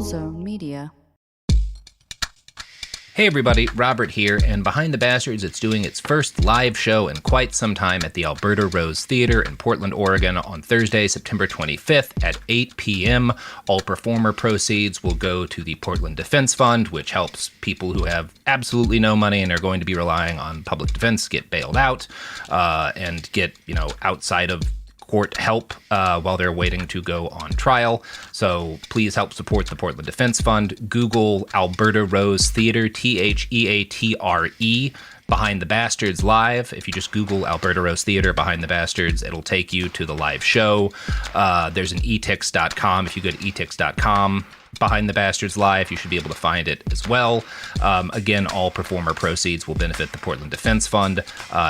Zone Media. Hey everybody, Robert here, and Behind the Bastards, it's doing its first live show in quite some time at the Alberta Rose Theatre in Portland, Oregon on Thursday, September 25th at 8 p.m. All performer proceeds will go to the Portland Defense Fund, which helps people who have absolutely no money and are going to be relying on public defense get bailed out and get, outside of court help while they're waiting to go on trial. So please help support the Portland Defense Fund. Google Alberta Rose Theatre, THEATRE, Behind the Bastards Live. If you just Google Alberta Rose Theatre, Behind the Bastards, it'll take you to the live show. There's an etix.com. If you go to etix.com, Behind the Bastards Live, you should be able to find it as well. Again, all performer proceeds will benefit the Portland Defense Fund.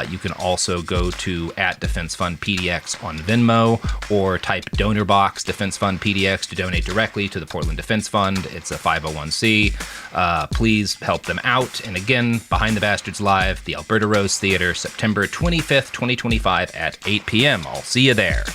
You can also go to @DefenseFundPDX on Venmo or type donor box Defense Fund PDX to donate directly to the Portland Defense Fund. It's a 501c. Please help them out. And again, Behind the Bastards Live, the Alberta Rose Theatre, September 25th, 2025 at 8 p.m. I'll see you there.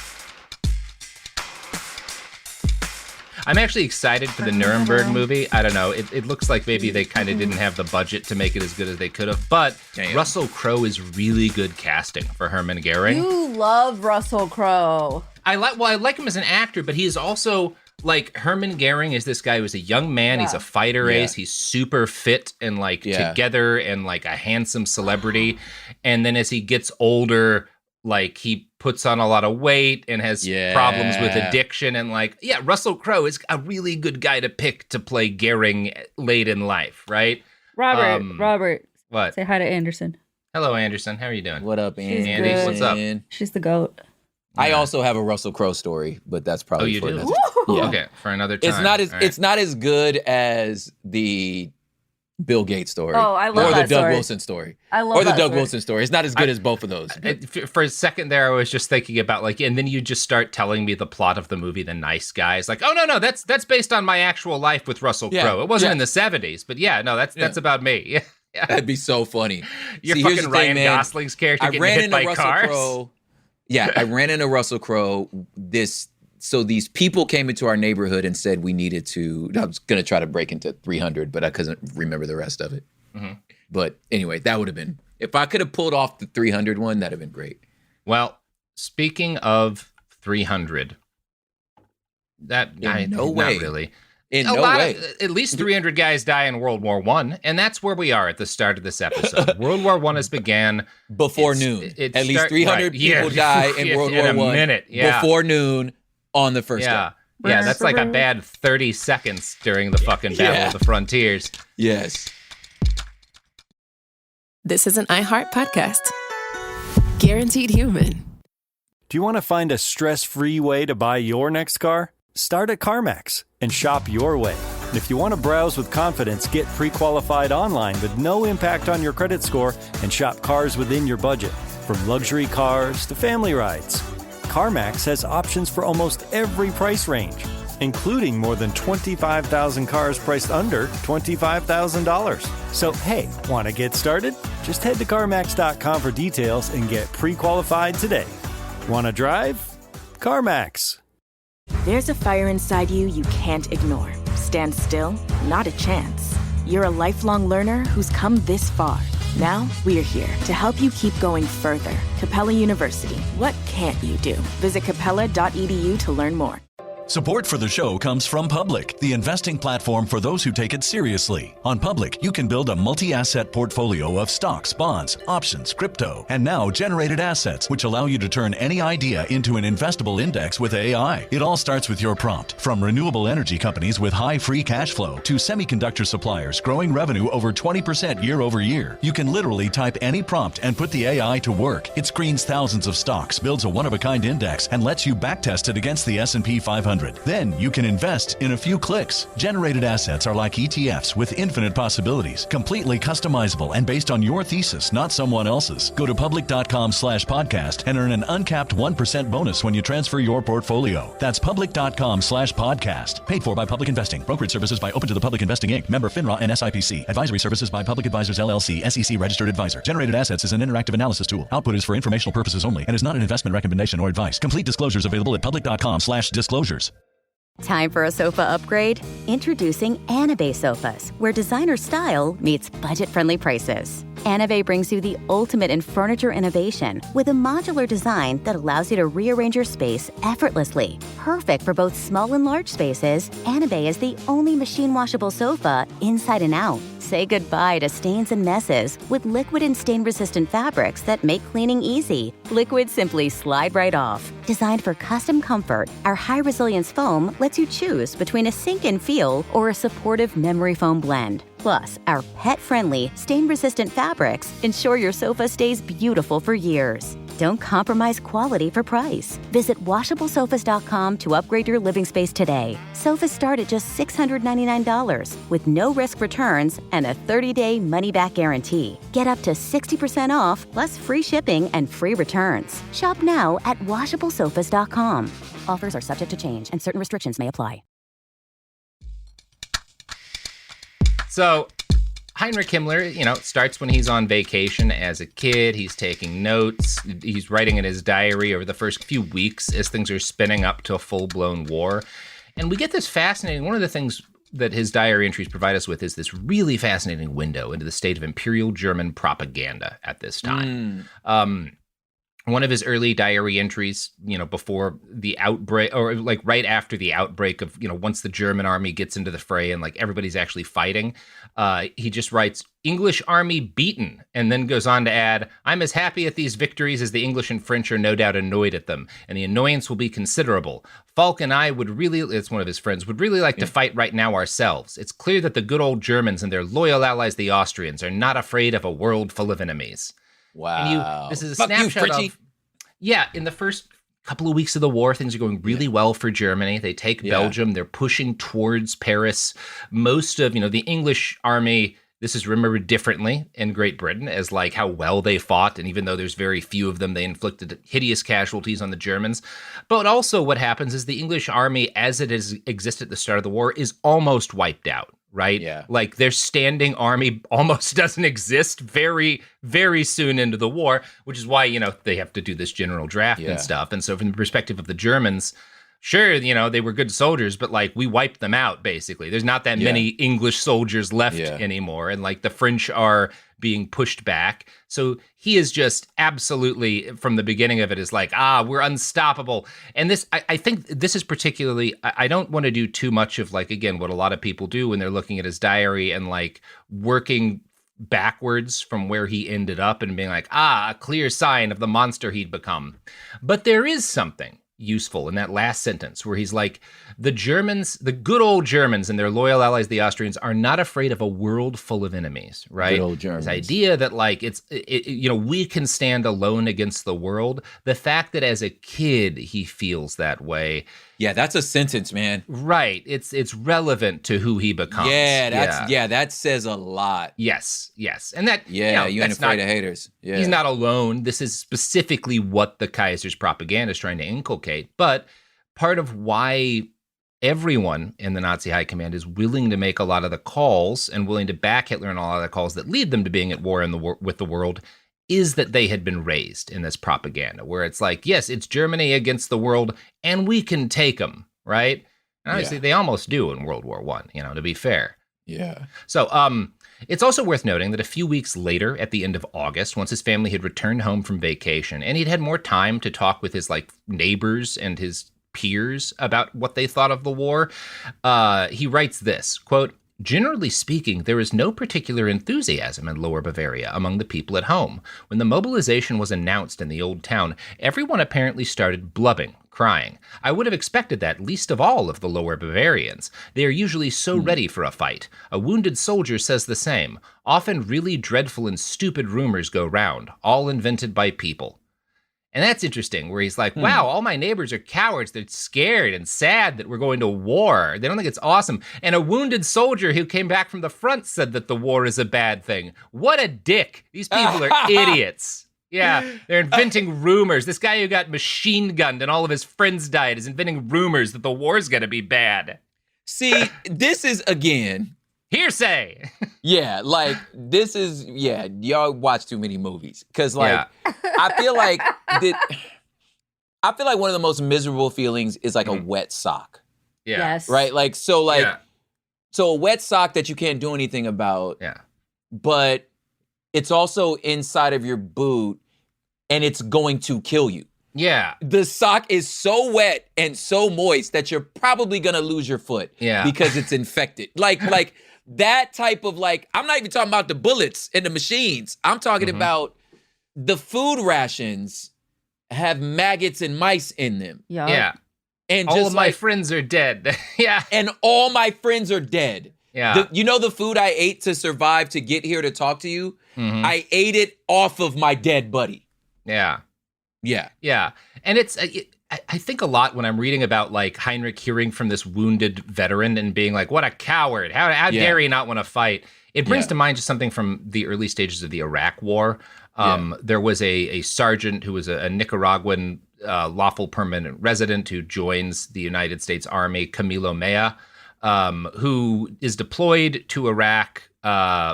I'm actually excited for the Nuremberg movie. I don't know. It looks like maybe they kind of didn't have the budget to make it as good as they could have. But Russell Crowe is really good casting for Hermann Goering. You love Russell Crowe. I like him as an actor, but he is also like Hermann Goering is this guy who's a young man. Yeah. He's a fighter ace. He's super fit and together and like a handsome celebrity. And then as he gets older, like he puts on a lot of weight and has problems with addiction and Russell Crowe is a really good guy to pick to play Goering late in life, right? Robert. What? Say hi to Anderson. Hello, Anderson. How are you doing? What up, Andy? Andy, what's up? She's the GOAT. I also have a Russell Crowe story, but that's probably for another. Okay, for another time. It's not as good as the Bill Gates story. Oh, I love that Or the Doug story. Wilson story. I love Or the that Doug story. Wilson story. It's not as good as both of those. For a second there, I was just thinking about and then you just start telling me the plot of the movie The Nice Guys. Like, oh, no, that's based on my actual life with Russell Crowe. It wasn't in the 70s, but that's about me. Yeah. That'd be so funny. You're fucking Ryan Gosling's character getting hit by cars. I ran into Russell Crowe. So these people came into our neighborhood and said we needed to. I was going to try to break into 300, but I couldn't remember the rest of it. Mm-hmm. But anyway, that would have been, if I could have pulled off the 300 one, that'd have been great. Well, speaking of 300, no way. Not really. At least 300 guys die in World War I, and that's where we are at the start of this episode. World War I has began before noon. At least 300 people die in World War I. In a minute, before noon on the first day. Yeah, that's like a bad 30 seconds during the fucking Battle of the Frontiers. Yes. This is an iHeart podcast. Guaranteed human. Do you want to find a stress-free way to buy your next car? Start at CarMax and shop your way. And if you want to browse with confidence, get pre-qualified online with no impact on your credit score and shop cars within your budget. From luxury cars to family rides, CarMax has options for almost every price range, including more than 25,000 cars priced under $25,000. So, hey, want to get started? Just head to CarMax.com for details and get pre-qualified today. Want to drive? CarMax. There's a fire inside you can't ignore. Stand still? Not a chance. You're a lifelong learner who's come this far. Now, we're here to help you keep going further. Capella University. What can't you do? Visit capella.edu to learn more. Support for the show comes from Public, the investing platform for those who take it seriously. On Public, you can build a multi-asset portfolio of stocks, bonds, options, crypto, and now generated assets, which allow you to turn any idea into an investable index with AI. It all starts with your prompt. From renewable energy companies with high free cash flow to semiconductor suppliers growing revenue over 20% year over year. You can literally type any prompt and put the AI to work. It screens thousands of stocks, builds a one-of-a-kind index, and lets you backtest it against the S&P 500. Then you can invest in a few clicks. Generated assets are like ETFs with infinite possibilities, completely customizable and based on your thesis, not someone else's. Go to public.com/podcast and earn an uncapped 1% bonus when you transfer your portfolio. That's public.com/podcast. Paid for by Public Investing. Brokerage services by Open to the Public Investing Inc. Member FINRA and SIPC. Advisory services by Public Advisors LLC, SEC registered advisor. Generated assets is an interactive analysis tool. Output is for informational purposes only and is not an investment recommendation or advice. Complete disclosures available at public.com/disclosures. Time for a sofa upgrade? Introducing Anabay Sofas, where designer style meets budget-friendly prices. Anabay brings you the ultimate in furniture innovation with a modular design that allows you to rearrange your space effortlessly. Perfect for both small and large spaces, Anabay is the only machine-washable sofa inside and out. Say goodbye to stains and messes with liquid and stain-resistant fabrics that make cleaning easy. Liquid simply slide right off. Designed for custom comfort, our high-resilience foam lets you choose between a sink-in feel or a supportive memory foam blend. Plus, our pet-friendly, stain-resistant fabrics ensure your sofa stays beautiful for years. Don't compromise quality for price. Visit washablesofas.com to upgrade your living space today. Sofas start at just $699 with no risk returns and a 30-day money-back guarantee. Get up to 60% off, plus free shipping and free returns. Shop now at washablesofas.com. Offers are subject to change and certain restrictions may apply. So Heinrich Himmler, starts when he's on vacation as a kid. He's taking notes. He's writing in his diary over the first few weeks as things are spinning up to a full-blown war. And we get this fascinating, one of the things that his diary entries provide us with is this really fascinating window into the state of Imperial German propaganda at this time. One of his early diary entries, before the outbreak, or like right after the outbreak of, once the German army gets into the fray and like everybody's actually fighting, he just writes, "English army beaten," and then goes on to add, "I'm as happy at these victories as the English and French are no doubt annoyed at them, and the annoyance will be considerable. Falk and I would really," it's one of his friends, "would really like to fight right now ourselves. It's clear that the good old Germans and their loyal allies, the Austrians, are not afraid of a world full of enemies." Wow. This is a Fuck you, snapshot Frenchie. of, in the first couple of weeks of the war, things are going really well for Germany. They take Belgium. They're pushing towards Paris. Most of, the English army, this is remembered differently in Great Britain as like how well they fought. And even though there's very few of them, they inflicted hideous casualties on the Germans. But also what happens is the English army, as it has existed at the start of the war, is almost wiped out. Right? Yeah. Like their standing army almost doesn't exist very, very soon into the war, which is why, they have to do this general draft and stuff. And so from the perspective of the Germans, sure, they were good soldiers, but like we wiped them out, basically. There's not that many English soldiers left anymore. And like the French are being pushed back. So he is just absolutely, from the beginning of it, is like, we're unstoppable. And this, I think this is particularly, I don't want to do too much of like, again, what a lot of people do when they're looking at his diary and like working backwards from where he ended up and being like, a clear sign of the monster he'd become. But there is something useful in that last sentence where he's like, the Germans, the good old Germans and their loyal allies, the Austrians, are not afraid of a world full of enemies, right? Good old Germans. This idea that like we can stand alone against the world. The fact that as a kid he feels that way. Yeah, that's a sentence, man. Right. It's relevant to who he becomes. That says a lot. Yes. And that you ain't afraid of haters. Yeah. He's not alone. This is specifically what the Kaiser's propaganda is trying to inculcate. But part of why everyone in the Nazi high command is willing to make a lot of the calls and willing to back Hitler in a lot of the calls that lead them to being at war with the world is that they had been raised in this propaganda where it's like, yes, it's Germany against the world and we can take them, right? And obviously they almost do in World War I, to be fair. Yeah. So it's also worth noting that a few weeks later, at the end of August, once his family had returned home from vacation and he'd had more time to talk with his like neighbors and his peers about what they thought of the war, he writes this, quote, "Generally speaking, there is no particular enthusiasm in Lower Bavaria among the people at home. When the mobilization was announced in the old town, everyone apparently started blubbing, crying. I would have expected that least of all of the Lower Bavarians. They are usually so ready for a fight. A wounded soldier says the same. Often really dreadful and stupid rumors go round, all invented by people." And that's interesting, where he's like, wow, all my neighbors are cowards. They're scared and sad that we're going to war. They don't think it's awesome. And a wounded soldier who came back from the front said that the war is a bad thing. What a dick. These people are idiots. Yeah, they're inventing rumors. This guy who got machine gunned and all of his friends died is inventing rumors that the war's going to be bad. See, this is, again... hearsay. Yeah, like, this is, y'all watch too many movies. Because, like, I feel like one of the most miserable feelings is like a wet sock. Yeah. Yes. right? Like, so Yeah. so a wet sock that you can't do anything about, Yeah. but it's also inside of your boot and it's going to kill you. Yeah. The sock is so wet and so moist that you're probably gonna lose your foot because it's infected. Like that type of I'm not even talking about the bullets and the machines. I'm talking about the food rations have maggots and mice in them. Yup. Yeah. And All just of my friends are dead. Yeah. and all my friends are dead. Yeah. You know the food I ate to survive to get here to talk to you? I ate it off of my dead buddy. Yeah. Yeah. Yeah. And I think a lot when I'm reading about Heinrich hearing from this wounded veteran and being like, what a coward. How dare he not want to fight? It brings to mind just something from the early stages of the Iraq War. There was a sergeant who was a Nicaraguan lawful permanent resident who joins the United States Army, Camilo Mea, who is deployed to Iraq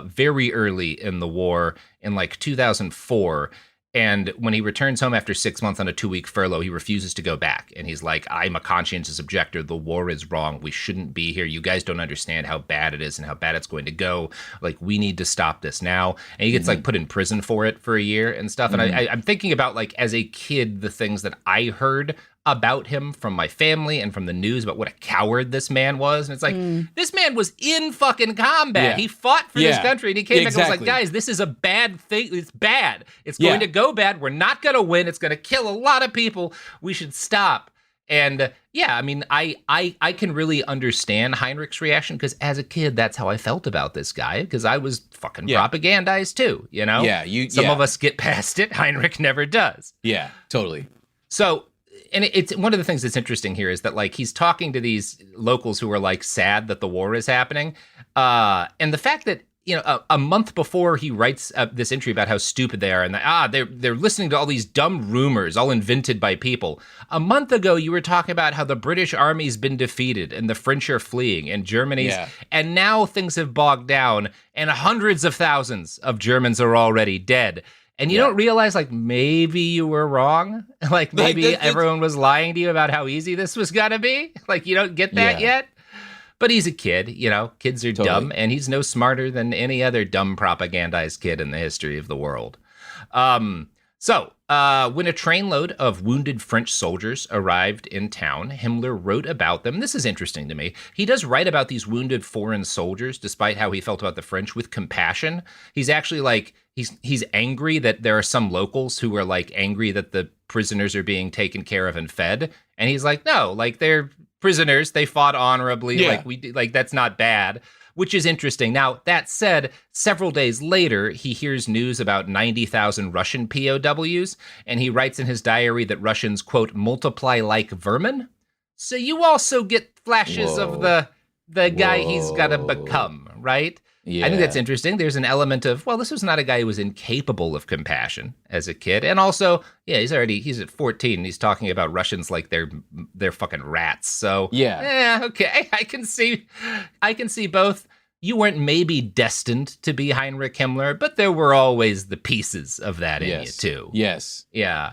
very early in the war in 2004. And when he returns home after 6 months on a 2-week furlough, he refuses to go back. And he's like, I'm a conscientious objector. The war is wrong. We shouldn't be here. You guys don't understand how bad it is and how bad it's going to go. We need to stop this now. And he gets put in prison for it for a year and stuff. And I'm thinking about as a kid, the things that I heard about him from my family and from the news about what a coward this man was. And it's this man was in fucking combat. Yeah. He fought for this country and he came back and was like, Exactly. guys, this is a bad thing. It's bad. It's going to go bad. We're not going to win. It's going to kill a lot of people. We should stop. And I mean, I can really understand Heinrich's reaction because as a kid, that's how I felt about this guy because I was fucking propagandized too, you know? Yeah. Some of us get past it. Heinrich never does. Yeah, totally. So, and it's one of the things that's interesting here is that he's talking to these locals who are sad that the war is happening. And the fact that, a month before he writes this entry about how stupid they are and that, they're listening to all these dumb rumors, all invented by people. A month ago, you were talking about how the British army's been defeated and the French are fleeing and Germany's, and now things have bogged down and hundreds of thousands of Germans are already dead. And you don't realize, maybe you were wrong. Maybe everyone was lying to you about how easy this was going to be. You don't get that yet. But he's a kid, kids are dumb, and he's no smarter than any other dumb propagandized kid in the history of the world. So when a trainload of wounded French soldiers arrived in town, Himmler wrote about them. This is interesting to me. He does write about these wounded foreign soldiers, despite how he felt about the French, with compassion. He's actually he's angry that there are some locals who are angry that the prisoners are being taken care of and fed. And he's like, no, they're prisoners. They fought honorably. That's not bad. Which is interesting. Now, that said, several days later, he hears news about 90,000 Russian POWs, and he writes in his diary that Russians, quote, multiply like vermin. So you also get flashes of the guy he's got to become, right? Yeah. I think that's interesting. There's an element of, well, this was not a guy who was incapable of compassion as a kid. And also, he's at 14. And he's talking about Russians like they're fucking rats. So okay. I can see both. You weren't maybe destined to be Heinrich Himmler, but there were always the pieces of that in you too. Yes. Yeah.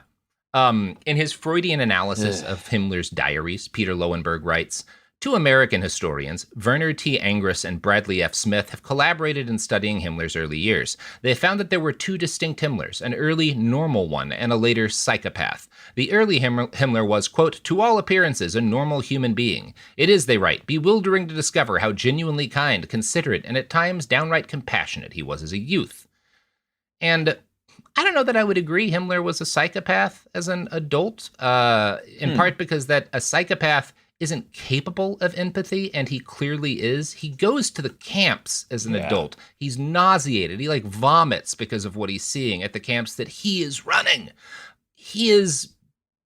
In his Freudian analysis of Himmler's diaries, Peter Lowenberg writes, two American historians, Werner T. Angress and Bradley F. Smith, have collaborated in studying Himmler's early years. They found that there were two distinct Himmlers, an early normal one and a later psychopath. The early Himmler was, quote, to all appearances, a normal human being. It is, they write, bewildering to discover how genuinely kind, considerate, and at times downright compassionate he was as a youth. And I don't know that I would agree Himmler was a psychopath as an adult, in part because that a psychopath isn't capable of empathy, and he clearly is. He goes to the camps as an adult. He's nauseated. He vomits because of what he's seeing at the camps that he is running. He is,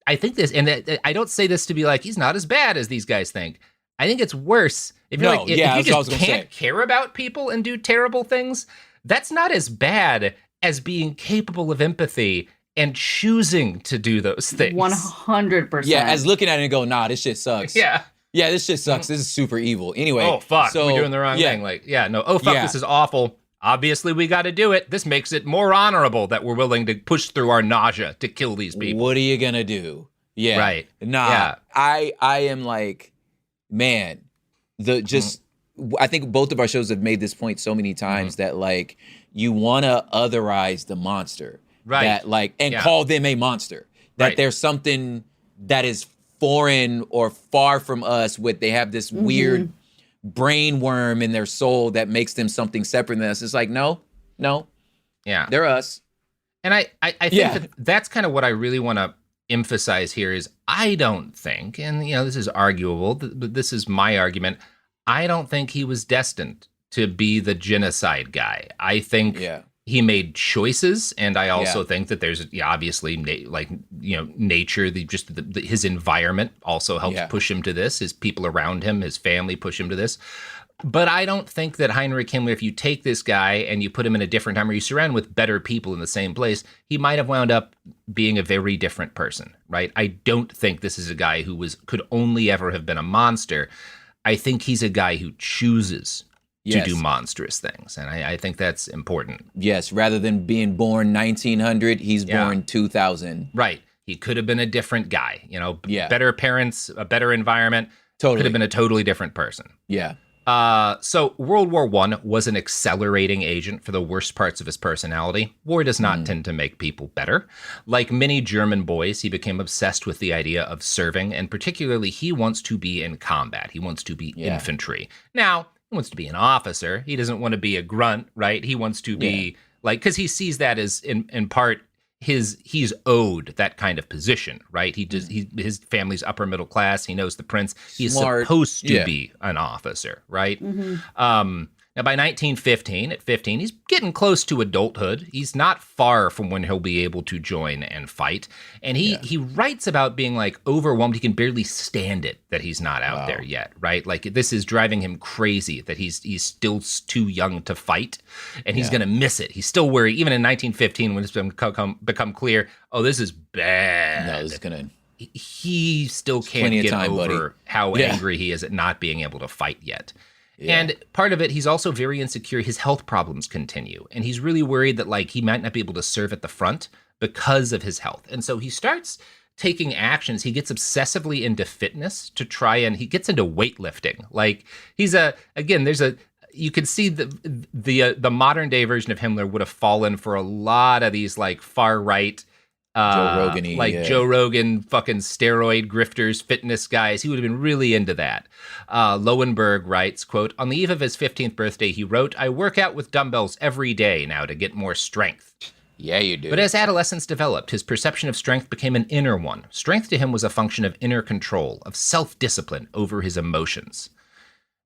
I think this, and I don't say this to be he's not as bad as these guys think. I think it's worse. If you're if you just can't care about people and do terrible things, that's not as bad as being capable of empathy and choosing to do those things. 100%. Yeah, as looking at it and go, nah, this shit sucks. Yeah, this shit sucks. This is super evil. Anyway. Oh, fuck, we're doing the wrong thing. Oh, fuck, this is awful. Obviously, we got to do it. This makes it more honorable that we're willing to push through our nausea to kill these people. What are you going to do? Yeah. Right. Nah, yeah. I am man, I think both of our shows have made this point so many times that like you want to otherize the monster, right? That like call them a monster. That there's something that is foreign or far from us. They have this weird brain worm in their soul that makes them something separate than us. It's like no, they're us. And I think that's kind of what I really want to emphasize here is I don't think, and this is arguable, but this is my argument. I don't think he was destined to be the genocide guy. I think he made choices, and I also think that there's obviously nature, his environment also helped push him to this. His people around him, his family push him to this. But I don't think that Heinrich Himmler, if you take this guy and you put him in a different time or you surround him with better people in the same place, he might have wound up being a very different person, right? I don't think this is a guy who could only ever have been a monster. I think he's a guy who chooses to do monstrous things. And I think that's important. Yes, rather than being born 1900, he's born 2000. Right. He could have been a different guy, better parents, a better environment. Totally. Could have been a totally different person. Yeah. So World War I was an accelerating agent for the worst parts of his personality. War does not tend to make people better. Like many German boys, he became obsessed with the idea of serving, and particularly he wants to be in combat. He wants to be infantry. Now, he wants to be an officer. He doesn't want to be a grunt, right? He wants to be because he sees that as in part he's owed that kind of position, right? His family's upper middle class. He knows the prince. He's supposed to be an officer, right? Now, by 1915, at 15, he's getting close to adulthood. He's not far from when he'll be able to join and fight. And he writes about being like overwhelmed. He can barely stand it that he's not out there yet, right? Like this is driving him crazy that he's still too young to fight, and he's going to miss it. He's still worried, even in 1915 when it's become clear, oh, this is bad. No, this is going to... He still can't get over how angry he is at not being able to fight yet. Yeah. And part of it, he's also very insecure. His health problems continue. And he's really worried that he might not be able to serve at the front because of his health. And so he starts taking actions. He gets obsessively into fitness to try, and he gets into weightlifting. You can see the modern day version of Himmler would have fallen for a lot of these far right, Joe Rogan-y, Joe Rogan, fucking steroid grifters, fitness guys. He would have been really into that. Lowenberg writes, quote, on the eve of his 15th birthday, he wrote, I work out with dumbbells every day now to get more strength. Yeah, you do. But as adolescence developed, his perception of strength became an inner one. Strength to him was a function of inner control, of self-discipline over his emotions.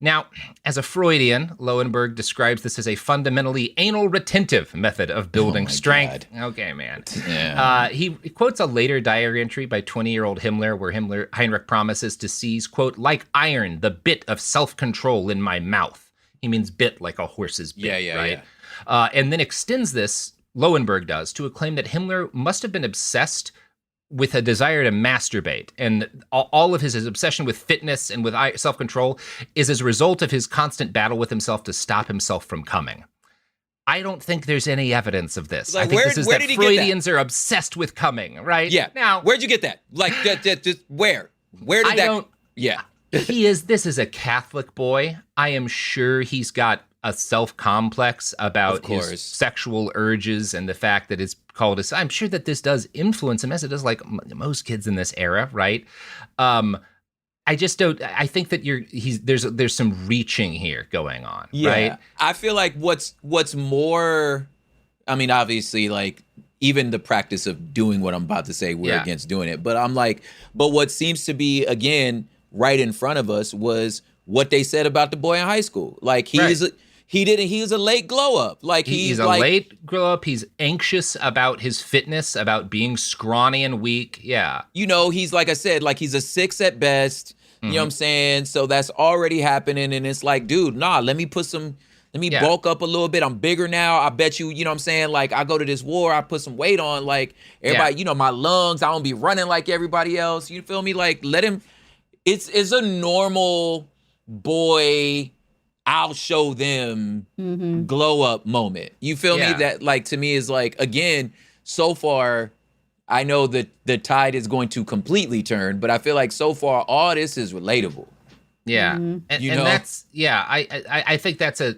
Now, as a Freudian, Lowenberg describes this as a fundamentally anal retentive method of building strength. God. Okay, man. Yeah. He quotes a later diary entry by 20-year-old Himmler where Heinrich promises to seize, quote, like iron, the bit of self-control in my mouth. He means bit like a horse's bit, right? Yeah. And then extends this, Lowenberg does, to a claim that Himmler must have been obsessed with a desire to masturbate, and all of his obsession with fitness and with self-control is as a result of his constant battle with himself to stop himself from coming. I don't think there's any evidence of this. I think this is that Freudians are obsessed with coming, right? Yeah. Now, where'd you get that? Just where? Where did that? Yeah. This is a Catholic boy. I am sure he's got a self-complex about his sexual urges and the fact that it's called I'm sure that this does influence him, as it does most kids in this era, right? I just don't. I think that there's some reaching here going on, right? I feel like what's more. I mean, obviously, even the practice of doing what I'm about to say, we're against doing it. But but what seems to be again right in front of us was what they said about the boy in high school. He was a late glow up. He's a late glow up. He's anxious about his fitness, about being scrawny and weak. Yeah. He's like I said, he's a 6 at best. You know what I'm saying? So that's already happening. And it's dude, let me bulk up a little bit. I'm bigger now. I bet you know what I'm saying? I go to this war, I put some weight on. Everybody, my lungs, I don't be running like everybody else. You feel me? Let him, it's a normal boy, I'll show them glow up moment. You feel me? That to me is again, so far, I know that the tide is going to completely turn, but I feel so far all this is relatable. Yeah, and that's I think that's a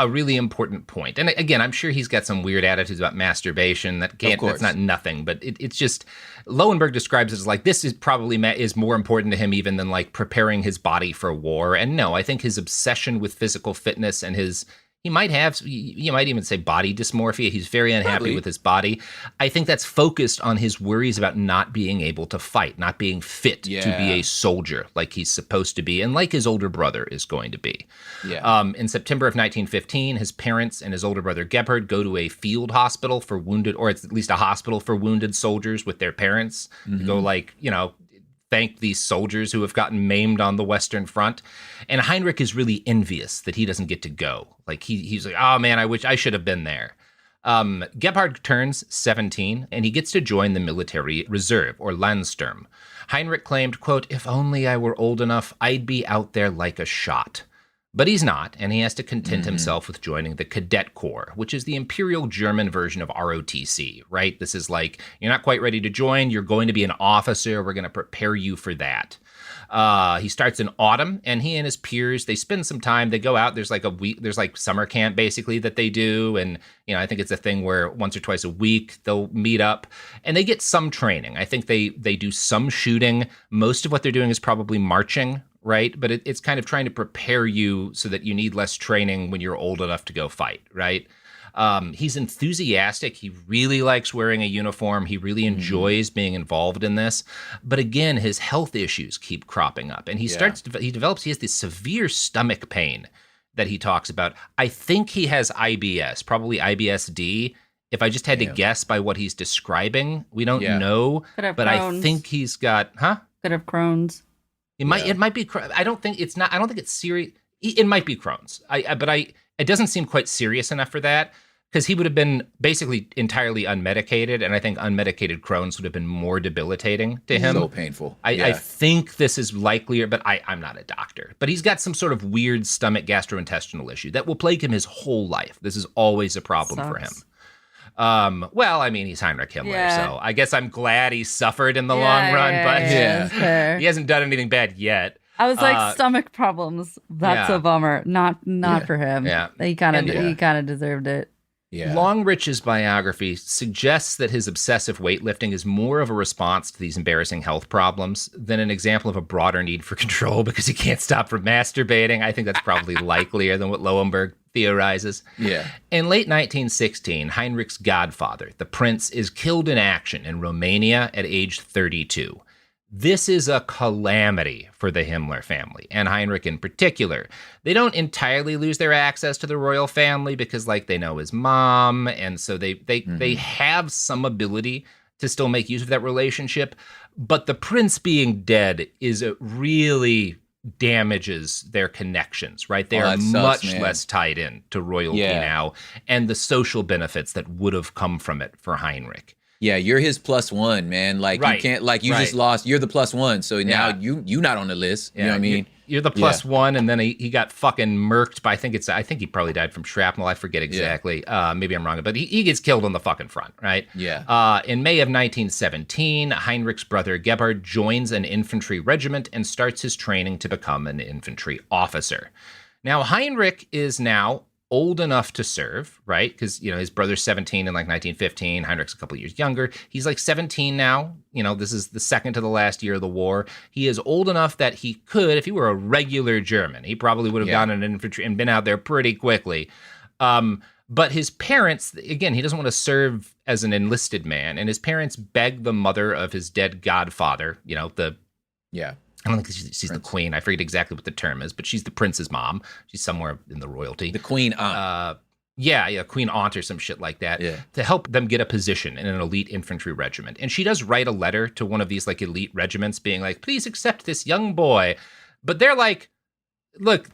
really important point. And again, I'm sure he's got some weird attitudes about masturbation. That's not nothing, but it's just Lowenberg describes it as like this is probably is more important to him even than like preparing his body for war. And no, I think his obsession with physical fitness and he might have, you might even say body dysmorphia. He's very unhappy with his body. I think that's focused on his worries about not being able to fight, not being fit to be a soldier like he's supposed to be and like his older brother is going to be. Yeah. In September of 1915, his parents and his older brother Gebhard go to a field hospital for wounded, or it's at least a hospital for wounded soldiers with their parents to go thank these soldiers who have gotten maimed on the Western Front. And Heinrich is really envious that he doesn't get to go. Like he's like, oh man, I wish I should have been there. Gebhard turns 17 and he gets to join the military reserve or Landsturm. Heinrich claimed, quote, if only I were old enough, I'd be out there like a shot. But he's not, and he has to content himself with joining the Cadet Corps, which is the Imperial German version of ROTC, right? This is like, you're not quite ready to join, you're going to be an officer, we're going to prepare you for that. He starts in autumn, and he and his peers, they spend some time, they go out, there's like a week, there's like summer camp basically that they do, and I think it's a thing where once or twice a week they'll meet up, and they get some training. I think they do some shooting. Most of what they're doing is probably marching, right? But it's kind of trying to prepare you so that you need less training when you're old enough to go fight, right? He's enthusiastic. He really likes wearing a uniform. He really enjoys being involved in this. But again, his health issues keep cropping up. And he has this severe stomach pain that he talks about. I think he has IBS, probably IBS-D. If I just had to guess by what he's describing, we don't know. But Crohn's. I think he's got, Could have Crohn's. It might be. I don't think it's serious. It might be Crohn's. It doesn't seem quite serious enough for that because he would have been basically entirely unmedicated, and I think unmedicated Crohn's would have been more debilitating to him. So painful. I think this is likelier, but I'm not a doctor. But he's got some sort of weird stomach gastrointestinal issue that will plague him his whole life. This is always a problem for him. Well, I mean, he's Heinrich Himmler, so I guess I'm glad he suffered in the long run, but he hasn't done anything bad yet. I was like, stomach problems. That's a bummer. Not for him. Yeah. He kind of deserved it. Yeah. Longrich's biography suggests that his obsessive weightlifting is more of a response to these embarrassing health problems than an example of a broader need for control because he can't stop from masturbating. I think that's probably likelier than what Lowenberg theorizes. Yeah. In late 1916, Heinrich's godfather, the prince, is killed in action in Romania at age 32. This is a calamity for the Himmler family, and Heinrich in particular. They don't entirely lose their access to the royal family because, they know his mom, and so they have some ability to still make use of that relationship. But the prince being dead really damages their connections, right? They are much less tied in to royalty now, and the social benefits that would have come from it for Heinrich. Yeah, you're his plus one, man. You can't, you just lost. You're the plus one, so now you not on the list. You know what I mean? You're the plus one, and then he got fucking murked by, I think he probably died from shrapnel. I forget exactly. Maybe I'm wrong, but he gets killed on the fucking front, right? Yeah. In May of 1917, Heinrich's brother Gebhard joins an infantry regiment and starts his training to become an infantry officer. Now, Heinrich is now old enough to serve, right? Because, his brother's 17 in 1915. Heinrich's a couple of years younger. He's 17 now. This is the second to the last year of the war. He is old enough that he could, if he were a regular German, he probably would have gone in infantry and been out there pretty quickly. But his parents, again, he doesn't want to serve as an enlisted man. And his parents beg the mother of his dead godfather, I don't think she's the queen. I forget exactly what the term is, but she's the prince's mom. She's somewhere in the royalty. The queen aunt. Queen aunt or some shit like that. Yeah. To help them get a position in an elite infantry regiment. And she does write a letter to one of these elite regiments being like, please accept this young boy. But they're like, look,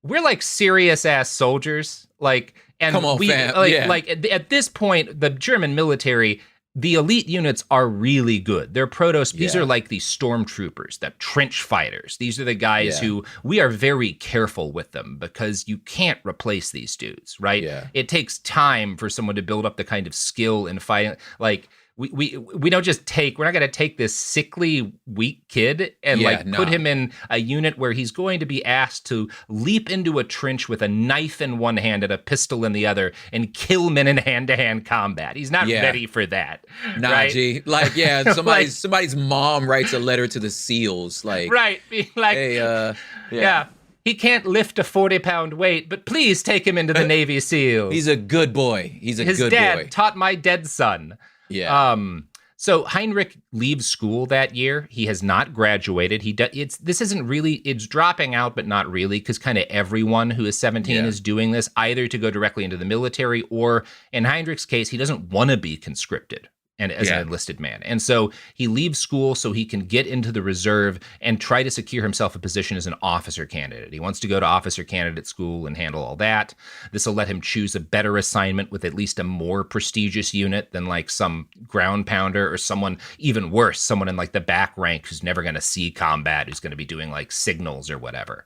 we're serious ass soldiers. And come on, fam. At this point, the German military, the elite units are really good. They're these are these stormtroopers, the trench fighters. These are the guys who we are very careful with them because you can't replace these dudes, right? Yeah. It takes time for someone to build up the kind of skill in fighting. we don't just we're not going to take this sickly, weak kid and put him in a unit where he's going to be asked to leap into a trench with a knife in one hand and a pistol in the other and kill men in hand-to-hand combat. He's not ready for that. Nah, right? G. Somebody's mom writes a letter to the SEALs. Right. Hey, he can't lift a 40-pound weight, but please take him into the Navy SEALs. He's a good boy. His dad taught my dead son. Yeah. So Heinrich leaves school that year. He has not graduated. It's dropping out, but not really, because kind of everyone who is 17 is doing this, either to go directly into the military or, in Heinrich's case, he doesn't want to be conscripted and as an enlisted man. And so he leaves school so he can get into the reserve and try to secure himself a position as an officer candidate. He wants to go to officer candidate school and handle all that. This will let him choose a better assignment with at least a more prestigious unit than like some ground pounder or someone even worse, someone in like the back rank who's never going to see combat, who's going to be doing like signals or whatever.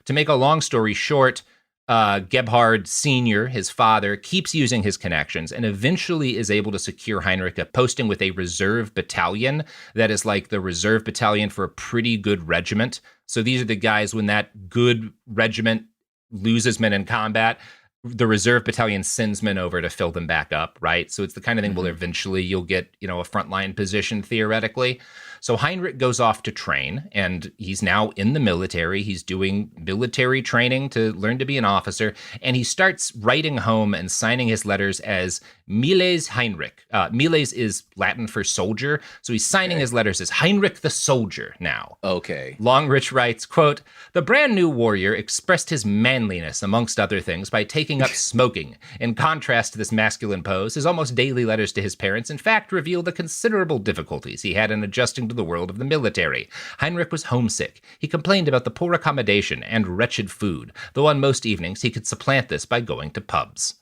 To make a long story short, Gebhard Sr., his father, keeps using his connections and eventually is able to secure Heinrich a posting with a reserve battalion that is like the reserve battalion for a pretty good regiment. So these are the guys when that good regiment loses men in combat, the reserve battalion sends men over to fill them back up, right? So it's the kind of thing where eventually you'll get, a frontline position theoretically. So Heinrich goes off to train, and he's now in the military. He's doing military training to learn to be an officer, and he starts writing home and signing his letters as Miles Heinrich. Miles is Latin for soldier, so he's signing his letters as Heinrich the Soldier now. Okay. Longerich writes, quote, "The brand new warrior expressed his manliness, amongst other things, by taking up smoking. In contrast to this masculine pose, his almost daily letters to his parents, in fact, reveal the considerable difficulties he had in adjusting to the world of the military. Heinrich was homesick. He complained about the poor accommodation and wretched food, though on most evenings he could supplant this by going to pubs."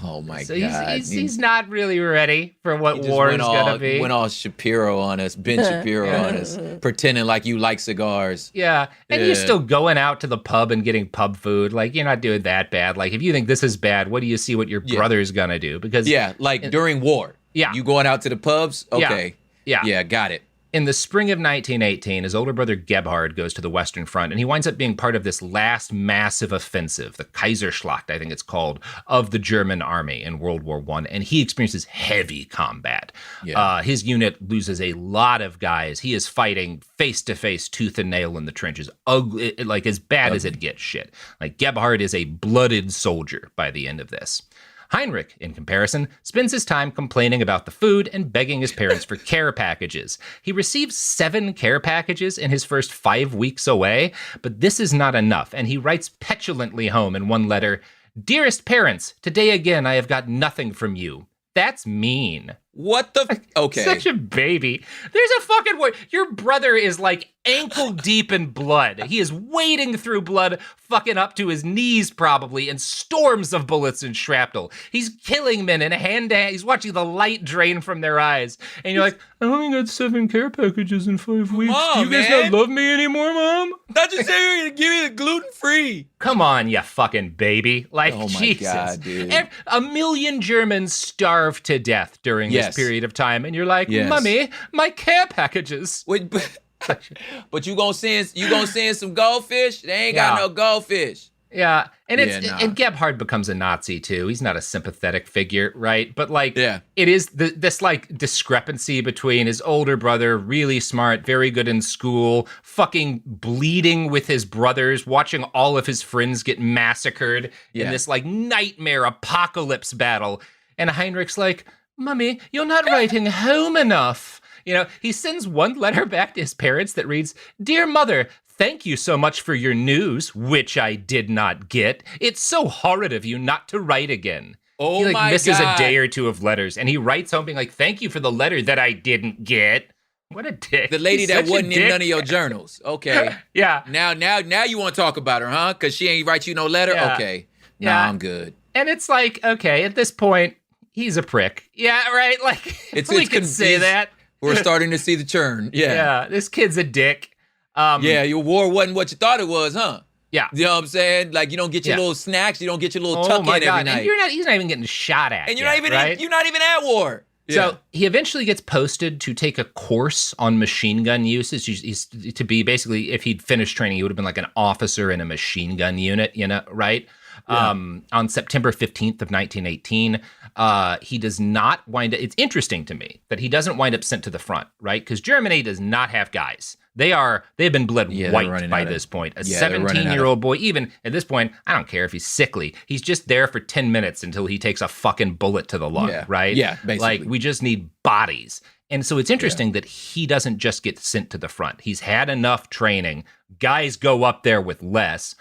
Oh my God. God. He's not really ready for what war is going to be. Went all Shapiro on us, Ben Shapiro on us, pretending like you like cigars. Yeah. And you're still going out to the pub and getting pub food. Like, you're not doing that bad. Like, if you think this is bad, what do you see what your brother's going to do? Because during war. Yeah. You going out to the pubs? Okay. Yeah, got it. In the spring of 1918, his older brother Gebhard goes to the Western Front, and he winds up being part of this last massive offensive, the Kaiserschlacht, I think it's called, of the German army in World War I, and he experiences heavy combat. Yeah. His unit loses a lot of guys. He is fighting face-to-face, tooth and nail in the trenches, ugly, like as bad as it gets shit. Like, Gebhard is a blooded soldier by the end of this. Heinrich, in comparison, spends his time complaining about the food and begging his parents for care packages. He receives 7 care packages in his first 5 weeks away, but this is not enough, and he writes petulantly home in one letter, "Dearest parents, today again I have got nothing from you." That's mean. What the? Okay. Such a baby. There's a fucking way. Your brother is like ankle deep in blood. He is wading through blood, fucking up to his knees probably, and storms of bullets and shrapnel. He's killing men in hand-to-hand. He's watching the light drain from their eyes. And you're like, I only got 7 care packages in 5 weeks. Do you guys not love me anymore, Mom? I just say you're going to give me the gluten-free. Come on, you fucking baby. Like, oh my Jesus. God, dude. A million Germans starved to death during this period of time, and you're like, Mommy, my care packages. Wait, but you gonna send some goldfish? They ain't got no goldfish. Yeah, and and Gebhard becomes a Nazi too. He's not a sympathetic figure, right? But like, it is this like discrepancy between his older brother, really smart, very good in school, fucking bleeding with his brothers, watching all of his friends get massacred in this like nightmare apocalypse battle, and Heinrich's like, Mummy, you're not writing home enough. He sends one letter back to his parents that reads, "Dear Mother, thank you so much for your news, which I did not get. It's so horrid of you not to write again." Oh, he my misses God. a day or 2 of letters, and he writes home being like, "Thank you for the letter that I didn't get." What a dick. The lady He's that such a wasn't in dick. none of your journals. Okay. Yeah. Now you want to talk about her, huh? Because she ain't write you no letter? Yeah. Okay. Yeah. Nah, I'm good. And it's like, okay, at this point, he's a prick. Yeah, right? Like, we can say that. We're starting to see the churn. Yeah. Yeah, this kid's a dick. Your war wasn't what you thought it was, huh? Yeah. You know what I'm saying? Like, you don't get your little snacks. You don't get your little tuck in every night. And he's not even getting shot at. And you're yet, not even right? you're not even at war. So he eventually gets posted to take a course on machine gun use. He's to be basically, if he'd finished training, he would have been like an officer in a machine gun unit, right? Yeah. On September 15th of 1918, he does not wind up, it's interesting to me that he doesn't wind up sent to the front, right? Because Germany does not have guys. They've been bled white by this point. A 17-year-old boy, even at this point, I don't care if he's sickly. He's just there for 10 minutes until he takes a fucking bullet to the lung, right? Yeah, basically. Like, we just need bodies. And so it's interesting that he doesn't just get sent to the front. He's had enough training. Guys go up there with less.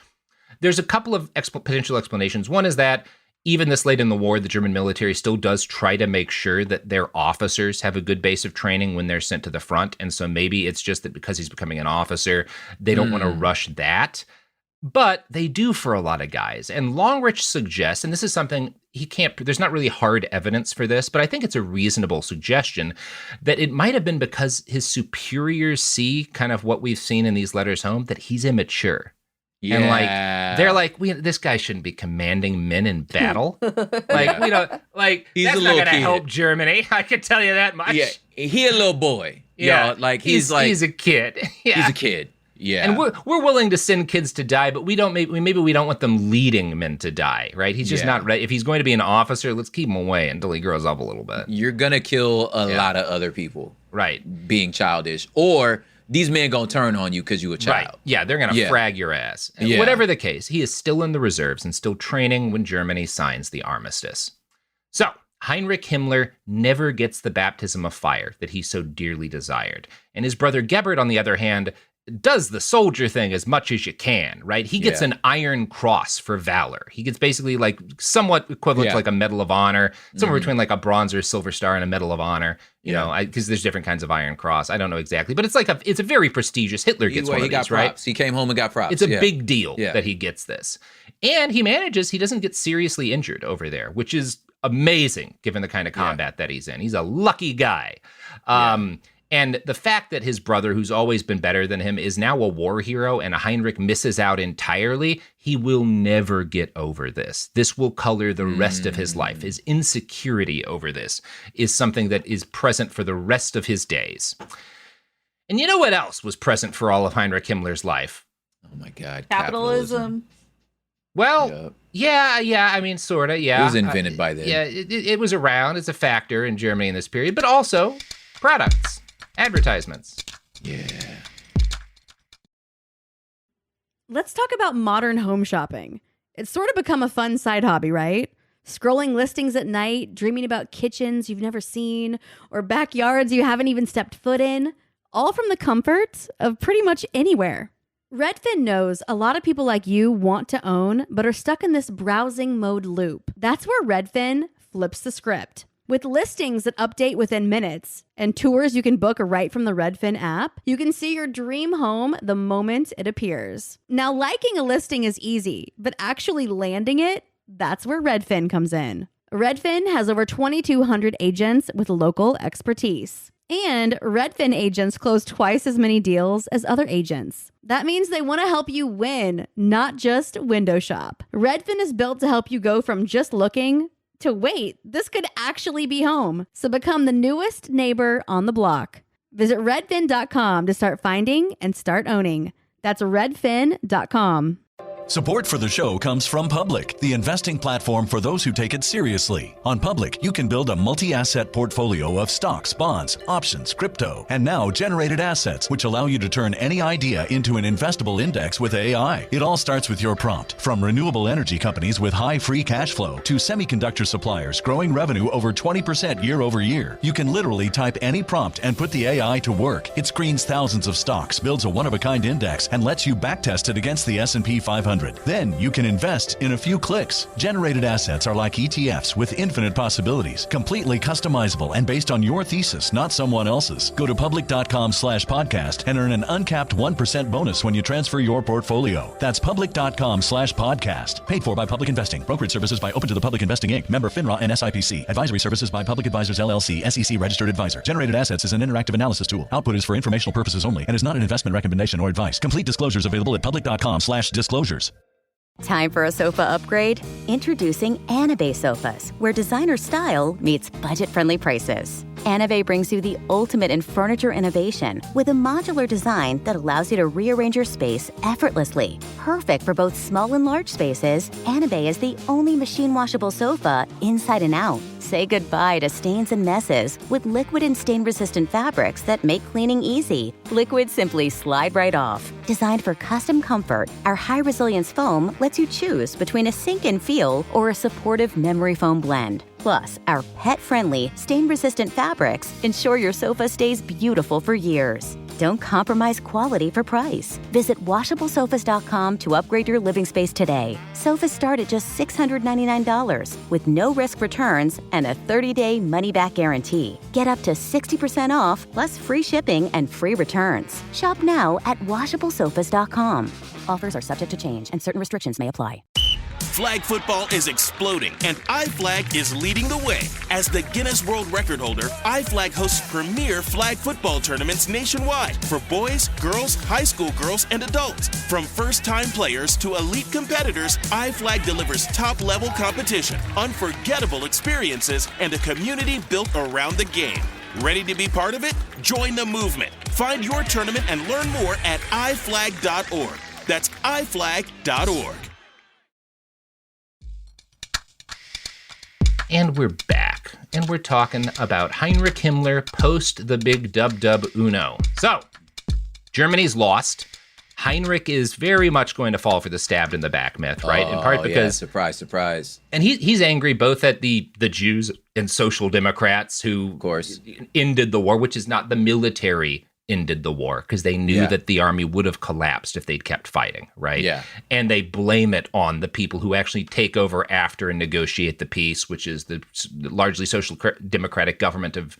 There's a couple of potential explanations. One is that even this late in the war, the German military still does try to make sure that their officers have a good base of training when they're sent to the front. And so maybe it's just that because he's becoming an officer, they don't want to rush that. But they do for a lot of guys. And Longerich suggests, and this is something there's not really hard evidence for this, but I think it's a reasonable suggestion, that it might have been because his superiors see kind of what we've seen in these letters home, that he's immature. Yeah. And they're like, this guy shouldn't be commanding men in battle. We don't he's that's a not little gonna kid. help Germany. I can tell you that much. Yeah, he a little boy. Yeah, he's a kid. Yeah. He's a kid. Yeah, and we're willing to send kids to die, but we don't maybe we don't want them leading men to die, right? He's just not ready. If he's going to be an officer, let's keep him away until he grows up a little bit. You're gonna kill a lot of other people, right? Being childish, or these men gonna turn on you because you a child. Right. Yeah, they're gonna frag your ass. Yeah. Whatever the case, he is still in the reserves and still training when Germany signs the armistice. So Heinrich Himmler never gets the baptism of fire that he so dearly desired. And his brother Gebert, on the other hand, does the soldier thing as much as you can, right? He gets an Iron Cross for valor. He gets basically like somewhat equivalent to like a Medal of Honor, somewhere between like a Bronze or Silver Star and a Medal of Honor, you know, because there's different kinds of Iron Cross. I don't know exactly, but it's like it's a very prestigious. Hitler gets one of these, right? He came home and got props. It's a big deal that he gets this. And he doesn't get seriously injured over there, which is amazing given the kind of combat that he's in. He's a lucky guy. And the fact that his brother, who's always been better than him, is now a war hero and Heinrich misses out entirely, he will never get over this. This will color the rest of his life. His insecurity over this is something that is present for the rest of his days. And you know what else was present for all of Heinrich Himmler's life? Oh my God. Capitalism. Well, yeah. I mean, sort of, yeah. It was invented by then. Yeah, it was around as a factor in Germany in this period, but also products. Advertisements. Yeah. Let's talk about modern home shopping. It's sort of become a fun side hobby, right? Scrolling listings at night, dreaming about kitchens you've never seen, or backyards you haven't even stepped foot in, all from the comfort of pretty much anywhere. Redfin knows a lot of people like you want to own, but are stuck in this browsing mode loop. That's where Redfin flips the script. With listings that update within minutes and tours you can book right from the Redfin app, you can see your dream home the moment it appears. Now, liking a listing is easy, but actually landing it, that's where Redfin comes in. Redfin has over 2,200 agents with local expertise. And Redfin agents close twice as many deals as other agents. That means they want to help you win, not just window shop. Redfin is built to help you go from just looking to wait, this could actually be home. So become the newest neighbor on the block. Visit redfin.com to start finding and start owning. That's redfin.com. Support for the show comes from Public, the investing platform for those who take it seriously. On Public, you can build a multi-asset portfolio of stocks, bonds, options, crypto, and now generated assets, which allow you to turn any idea into an investable index with AI. It all starts with your prompt. From renewable energy companies with high free cash flow to semiconductor suppliers growing revenue over 20% year over year, you can literally type any prompt and put the AI to work. It screens thousands of stocks, builds a one-of-a-kind index, and lets you backtest it against the S&P 500. Then you can invest in a few clicks. Generated assets are like ETFs with infinite possibilities, completely customizable and based on your thesis, not someone else's. Go to public.com/podcast and earn an uncapped 1% bonus when you transfer your portfolio. That's public.com/podcast. Paid for by Public Investing. Brokerage services by Open to the Public Investing Inc. Member FINRA and SIPC. Advisory services by Public Advisors LLC, SEC registered advisor. Generated assets is an interactive analysis tool. Output is for informational purposes only and is not an investment recommendation or advice. Complete disclosures available at public.com/disclosures. Time for a sofa upgrade? Introducing Anabay Sofas, where designer style meets budget-friendly prices. Anave brings you the ultimate in furniture innovation with a modular design that allows you to rearrange your space effortlessly. Perfect for both small and large spaces, Anave is the only machine washable sofa inside and out. Say goodbye to stains and messes with liquid and stain-resistant fabrics that make cleaning easy. Liquid simply slide right off. Designed for custom comfort, our high-resilience foam lets you choose between a sink-in feel or a supportive memory foam blend. Plus, our pet-friendly, stain-resistant fabrics ensure your sofa stays beautiful for years. Don't compromise quality for price. Visit washablesofas.com to upgrade your living space today. Sofas start at just $699 with no risk returns and a 30-day money-back guarantee. Get up to 60% off plus free shipping and free returns. Shop now at washablesofas.com. Offers are subject to change and certain restrictions may apply. Flag football is exploding, and iFlag is leading the way. As the Guinness World Record holder, iFlag hosts premier flag football tournaments nationwide for boys, girls, high school girls, and adults. From first-time players to elite competitors, iFlag delivers top-level competition, unforgettable experiences, and a community built around the game. Ready to be part of it? Join the movement. Find your tournament and learn more at iflag.org. That's iflag.org. And we're back, and we're talking about Heinrich Himmler post the big dub Uno. So, Germany's lost. Heinrich is very much going to fall for the stabbed in the back myth, right? In part because surprise. And he's angry both at the Jews and social democrats who, of course, ended the war, which is not the military ended the war, because they knew that the army would have collapsed if they'd kept fighting, right? Yeah. And they blame it on the people who actually take over after and negotiate the peace, which is the largely social democratic government of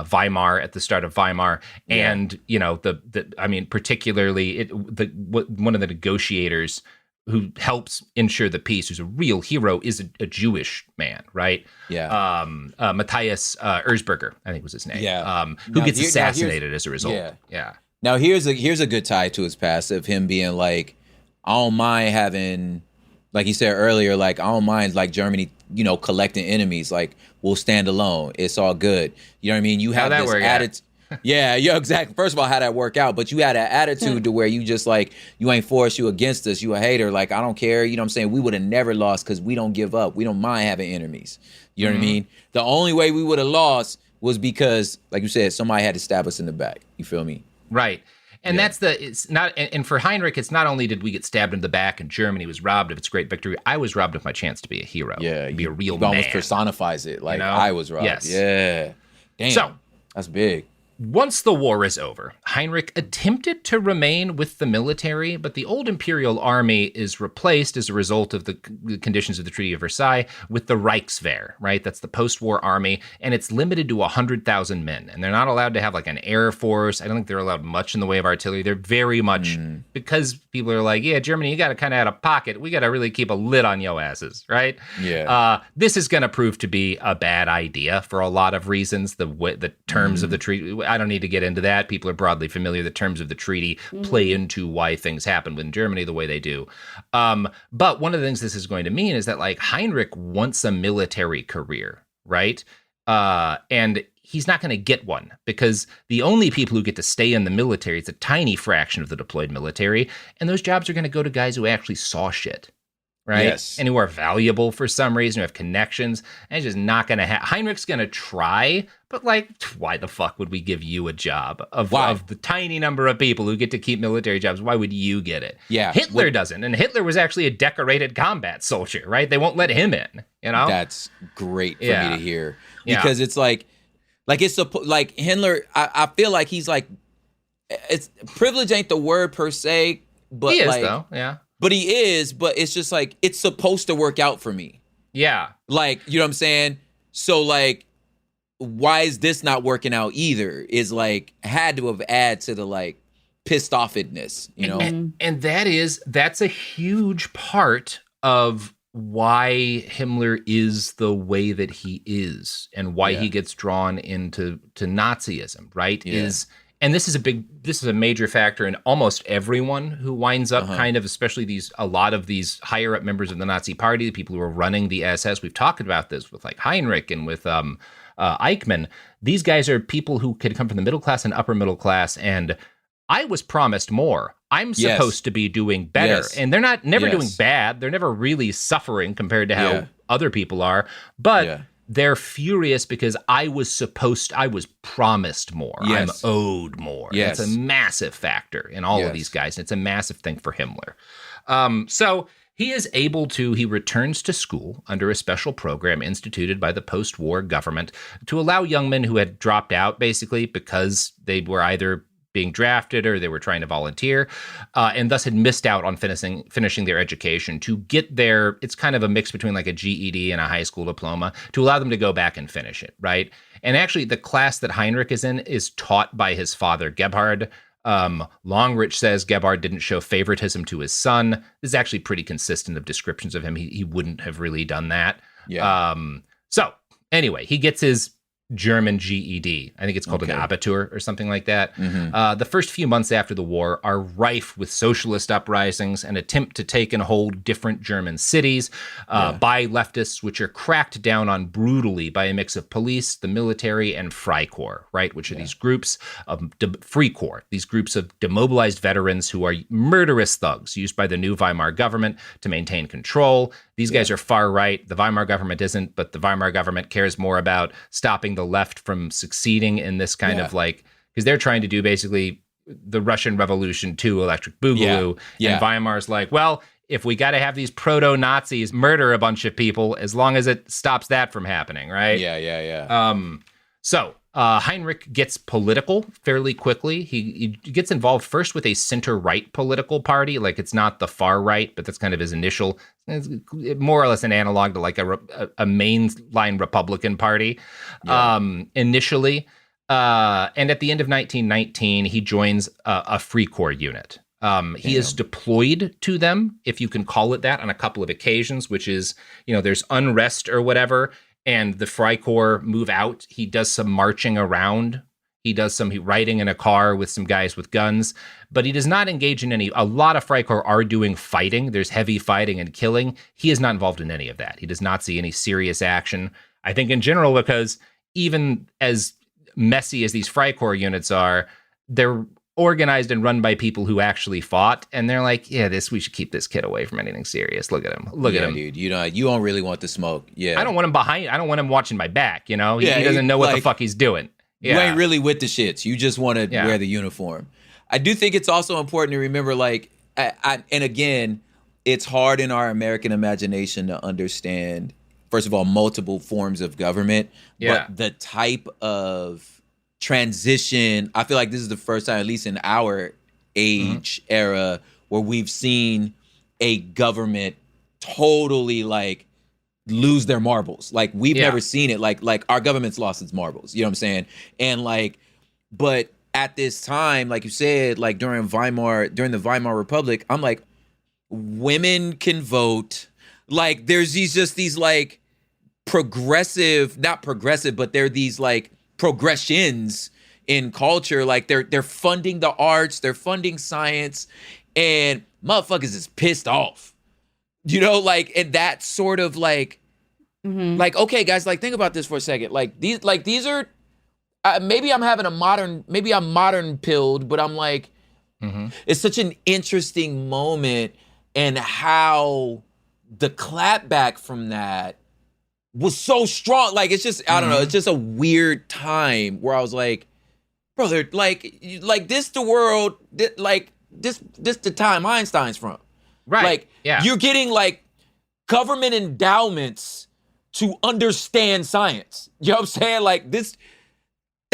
Weimar at the start of Weimar. Yeah. And, you know, particularly one of the negotiators who helps ensure the peace, who's a real hero, is a Jewish man, right? Yeah. Matthias Erzberger, I think was his name. Yeah. Who gets assassinated as a result. Yeah. Now here's a good tie to his past of him being like, I don't mind having, like he said earlier, like I don't mind like Germany, you know, collecting enemies. Like we'll stand alone. It's all good. You know what I mean? You have this attitude. Yeah, exactly. First of all, how that work out? But you had an attitude to where you just like, you ain't for us, you against us, you a hater. Like, I don't care. You know what I'm saying? We would have never lost because we don't give up. We don't mind having enemies. You know what I mean? The only way we would have lost was because, like you said, somebody had to stab us in the back. You feel me? Right. And and for Heinrich, it's not only did we get stabbed in the back and Germany was robbed of its great victory, I was robbed of my chance to be a hero. Yeah. To be a real man. Almost personifies it. Like, you know? I was robbed. Yes. Yeah. Damn. So, that's big. Once the war is over, Heinrich attempted to remain with the military, but the old imperial army is replaced as a result of the conditions of the Treaty of Versailles with the Reichswehr, right? That's the post-war army, and it's limited to 100,000 men, and they're not allowed to have like an air force. I don't think they're allowed much in the way of artillery. They're very much, because people are like, yeah, Germany, you got to kind of out of pocket. We got to really keep a lid on yo asses, right? Yeah. This is going to prove to be a bad idea for a lot of reasons. The terms of the treaty, I don't need to get into that. People are broadly familiar. The terms of the treaty play into why things happen in Germany the way they do. But one of the things this is going to mean is that like Heinrich wants a military career, right? And he's not going to get one because the only people who get to stay in the military, it's a tiny fraction of the deployed military. And those jobs are going to go to guys who actually saw shit. Right? Yes. And who are valuable for some reason, who have connections. And it's just not going to happen. Heinrich's going to try, but like, why the fuck would we give you a job of the tiny number of people who get to keep military jobs? Why would you get it? Yeah. Hitler doesn't. And Hitler was actually a decorated combat soldier, right? They won't let him in, you know? That's great for me to hear. Because it's like it's like Himmler, I feel like he's like, it's privilege ain't the word per se, but he is, like, though. Yeah. But he is, but it's just like, it's supposed to work out for me. Yeah. Like, you know what I'm saying? So like, why is this not working out either? Is like, had to have added to the like pissed offedness, you know? And that's a huge part of why Himmler is the way that he is and why he gets drawn into Nazism, right? Yeah. And this is a major factor in almost everyone who winds up kind of, especially a lot of these higher up members of the Nazi Party, the people who are running the SS. We've talked about this with like Heinrich and with Eichmann. These guys are people who could come from the middle class and upper middle class. And I was promised more. I'm supposed to be doing better. Yes. And they're never doing bad. They're never really suffering compared to how other people are. But they're furious because I was promised more. Yes. I'm owed more. Yes. It's a massive factor in all of these guys. And it's a massive thing for Himmler. So he returns to school under a special program instituted by the post-war government to allow young men who had dropped out basically because they were either being drafted or they were trying to volunteer and thus had missed out on finishing their education to get it's kind of a mix between like a GED and a high school diploma to allow them to go back and finish it, right? And actually the class that Heinrich is in is taught by his father, Gebhard. Longerich says Gebhard didn't show favoritism to his son. This is actually pretty consistent of descriptions of him. He wouldn't have really done that. Yeah. So anyway, he gets his German GED. I think it's called an Abitur or something like that. The first few months after the war are rife with socialist uprisings and attempt to take and hold different German cities by leftists, which are cracked down on brutally by a mix of police, the military, and Freikorps, right? Which are these groups of Freikorps, these groups of demobilized veterans who are murderous thugs used by the new Weimar government to maintain control. These guys are far right. The Weimar government isn't, but the Weimar government cares more about stopping the left from succeeding in this kind of like, because they're trying to do basically the Russian Revolution 2 Electric Boogaloo. And Weimar's like, well, if we got to have these proto-Nazis murder a bunch of people, as long as it stops that from happening, right? So Heinrich gets political fairly quickly. He gets involved first with a center-right political party. Like, it's not the far right, but that's kind of his initial, it's more or less an analog to like a mainline Republican party initially. And at the end of 1919, he joins a Freikorps unit. He is deployed to them, if you can call it that, on a couple of occasions, which is, there's unrest or whatever, and the Freikorps move out. He does some marching around. He does some riding in a car with some guys with guns, but he does not engage in a lot of Freikorps are doing fighting. There's heavy fighting and killing. He is not involved in any of that. He does not see any serious action. I think in general, because even as messy as these Freikorps units are, they're organized and run by people who actually fought, and they're like, we should keep this kid away from anything serious. Look at him. Look at him. Dude, you don't really want the smoke. Yeah. I don't want him behind. I don't want him watching my back, He doesn't know what the fuck he's doing. You ain't really with the shits. You just want to wear the uniform. I do think it's also important to remember, like, and again, it's hard in our American imagination to understand, first of all, multiple forms of government, but the type of transition, I feel like this is the first time, at least in our age era, where we've seen a government totally like lose their marbles. Like, we've never seen it. Like our government's lost its marbles. You know what I'm saying? And like, but at this time, like you said, like during the Weimar Republic, I'm like, women can vote. Like, there's these like not progressive, but they're these like progressions in culture. Like, they're funding the arts, they're funding science, and motherfuckers is pissed off. Like, and that sort of like, like, okay, guys, like, think about this for a second. Like, these are, maybe I'm modern pilled, but I'm like, it's such an interesting moment, and how the clapback from that was so strong. Like, it's just, I don't know, it's just a weird time where I was like, brother, like this the world, like, this the time Einstein's from. Right. Like, you're getting like government endowments to understand science. You know what I'm saying? Like,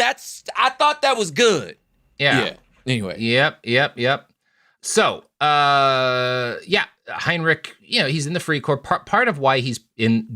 I thought that was good. Yeah. Anyway. Yep. So, Heinrich, he's in the Freikorps. Part of why